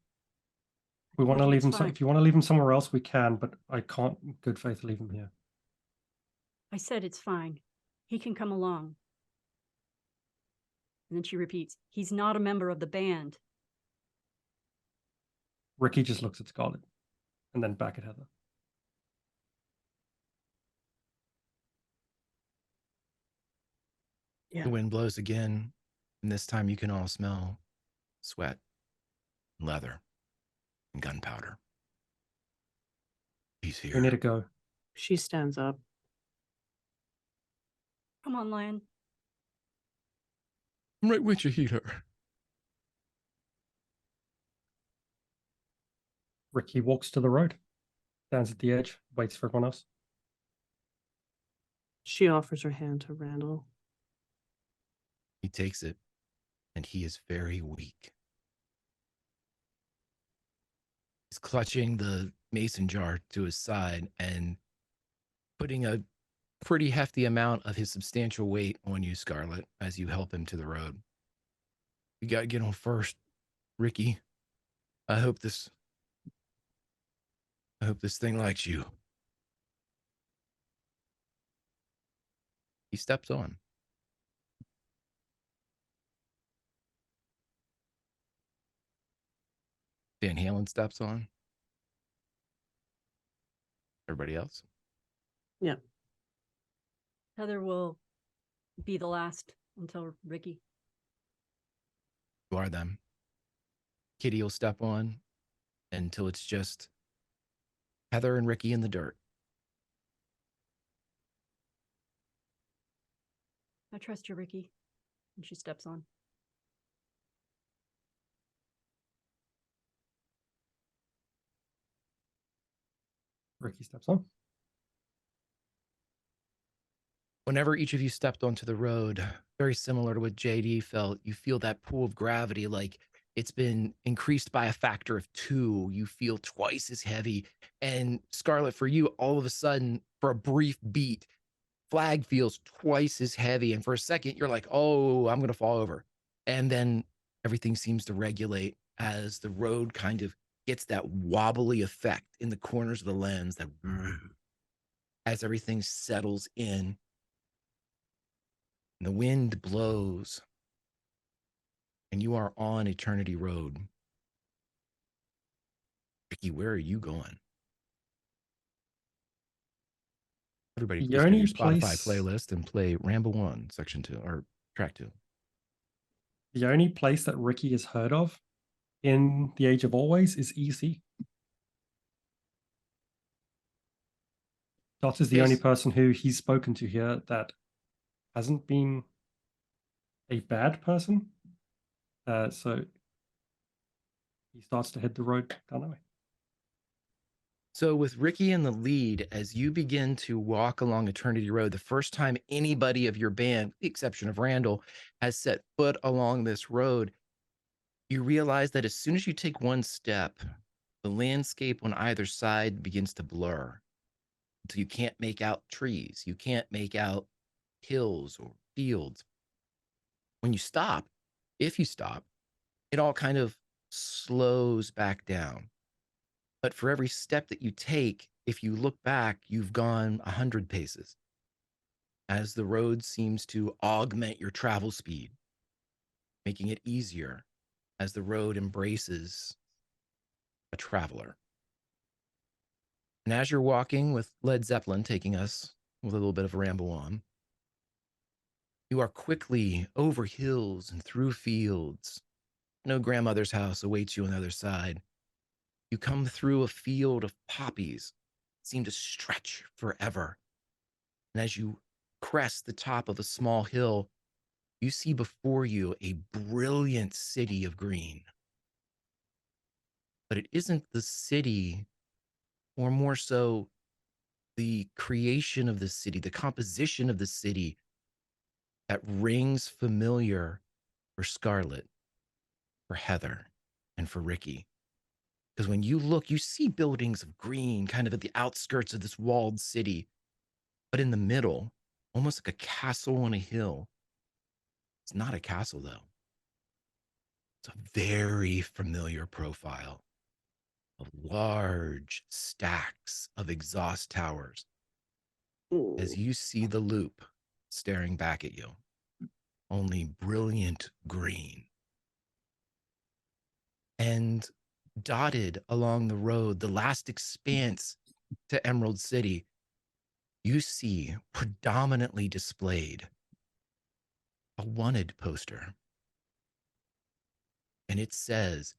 We I want to think leave it's him. fine. If you want to leave him somewhere else, we can. But I can't, in good faith, leave him here. I said it's fine. He can come along. And then she repeats, he's not a member of the band. Ricky just looks at Scarlet, and then back at Heather. Yeah. The wind blows again, and this time you can all smell sweat, leather, and gunpowder. He's We here. need to go. She stands up. Come on, Lion. I'm right with you, healer. Ricky walks to the road, stands at the edge, waits for everyone else. She offers her hand to Randall. He takes it, and he is very weak. He's clutching the mason jar to his side and putting a pretty hefty amount of his substantial weight on you, Scarlet, as you help him to the road. You got to get on first, Ricky. I hope this thing likes you. He steps on. Van Halen steps on. Everybody else? Yeah. Heather will be the last until Ricky. You are them. Kitty will step on until it's just Heather and Ricky in the dirt. I trust you, Ricky. And she steps on. Ricky steps on. Whenever each of you stepped onto the road, very similar to what JD felt, you feel that pull of gravity like it's been increased by a factor of 2. You feel twice as heavy. And Scarlet, for you, all of a sudden, for a brief beat, flag feels twice as heavy. And for a second, you're like, oh, I'm going to fall over. And then everything seems to regulate as the road kind of gets that wobbly effect in the corners of the lens, that as everything settles in and the wind blows and you are on Eternity Road. Ricky, where are you going? Everybody, The please go to only your Spotify place- playlist and play Ramble 1, Section 2, or Track 2. The only place that Ricky has heard of in the Age of Always is EC. Dot is the only Yes. person who he's spoken to here that hasn't been a bad person. So he starts to head the road down that way. So with Ricky in the lead, as you begin to walk along Eternity Road, the first time anybody of your band, with the exception of Randall, has set foot along this road, you realize that as soon as you take one step, the landscape on either side begins to blur. So you can't make out trees. You can't make out hills or fields. When you stop, if you stop, it all kind of slows back down. But for every step that you take, if you look back, you've gone 100 paces as the road seems to augment your travel speed, making it easier as the road embraces a traveler. And as you're walking with Led Zeppelin taking us with a little bit of a ramble on, you are quickly over hills and through fields. No grandmother's house awaits you on the other side. You come through a field of poppies that seem to stretch forever. And as you crest the top of a small hill, you see before you a brilliant city of green. But it isn't the city, or more so the creation of the city, the composition of the city that rings familiar for Scarlet, for Heather, and for Ricky. Because when you look, you see buildings of green kind of at the outskirts of this walled city. But in the middle, almost like a castle on a hill. It's not a castle, though. It's a very familiar profile of large stacks of exhaust towers as you see the loop staring back at you. Only brilliant green. And dotted along the road, the last expanse to Emerald City, you see predominantly displayed a wanted poster. And it says,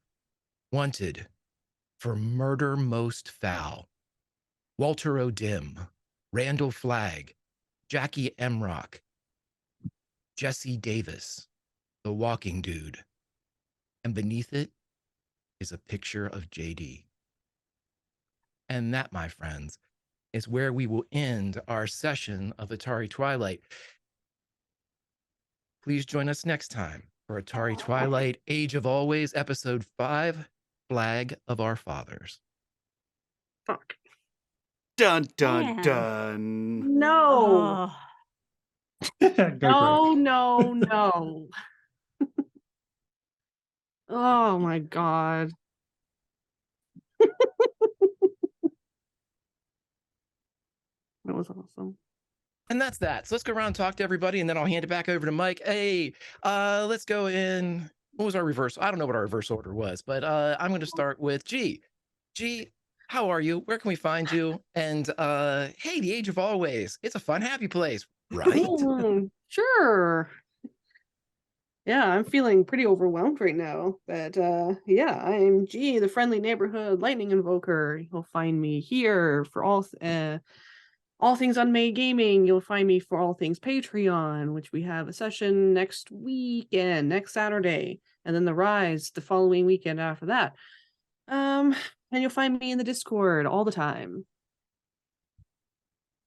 wanted for murder most foul. Walter O'Dim, Randall Flagg, Jackie Emrock, Jesse Davis, the walking dude. And beneath it is a picture of JD. And that, my friends, is where we will end our session of Atari Twilight. Please join us next time for Atari Twilight Age of Always, Episode 5, Flag of Our Fathers. Fuck. Dun dun Man. dun. No. Oh, Go No, no, no. Oh my god. That was awesome. And that's that. So let's go around and talk to everybody, and then I'll hand it back over to Mike. Hey, let's go in. What was our reverse? I don't know what our reverse order was, but I'm going to start with G. G, how are you? Where can we find you? And hey, the Age of Always. It's a fun, happy place, right? Sure. Yeah, I'm feeling pretty overwhelmed right now. But yeah, I'm G, the friendly neighborhood lightning invoker. You'll find me here for all things unMadeGaming. You'll find me for all things Patreon, which we have a session next weekend, next Saturday, and then the Rise the following weekend after that. And you'll find me in the Discord all the time.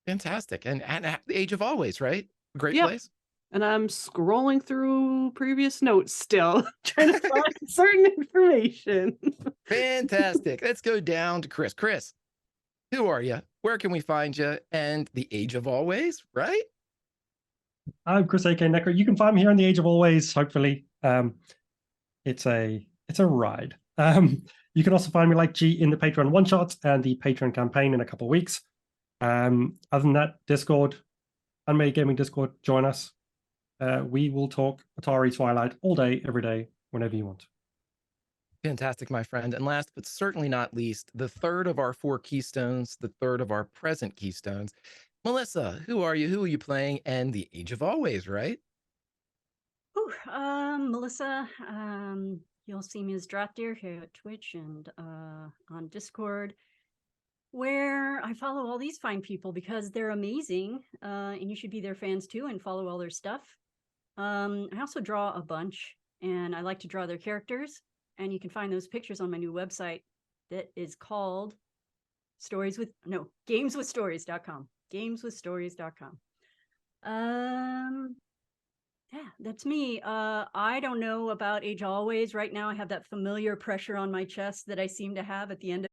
Fantastic. And the Age of Always, right? Great Yep. place. And I'm scrolling through previous notes still, trying to find certain information. Fantastic. Let's go down to Chris. Chris, who are you? Where can we find you? And the Age of Always, right? I'm Chris AK Necro. You can find me here on the Age of Always, hopefully. It's a ride. You can also find me like G in the Patreon one-shots and the Patreon campaign in a couple of weeks. Other than that, Discord, unMadeGaming Discord, join us. We will talk Atari Twilight all day, every day, whenever you want. Fantastic, my friend. And last but certainly not least, the third of our 4 Keystones, the third of our present Keystones. Melissa, who are you? Who are you playing? And the Age of Always, right? Ooh, Melissa, you'll see me as Dratdeer here at Twitch and on Discord, where I follow all these fine people because they're amazing, and you should be their fans too and follow all their stuff. I also draw a bunch, and I like to draw their characters, and you can find those pictures on my new website that is called gameswithstories.com. Gameswithstories.com. Yeah, that's me. I don't know about Age Always. Right now, I have that familiar pressure on my chest that I seem to have at the end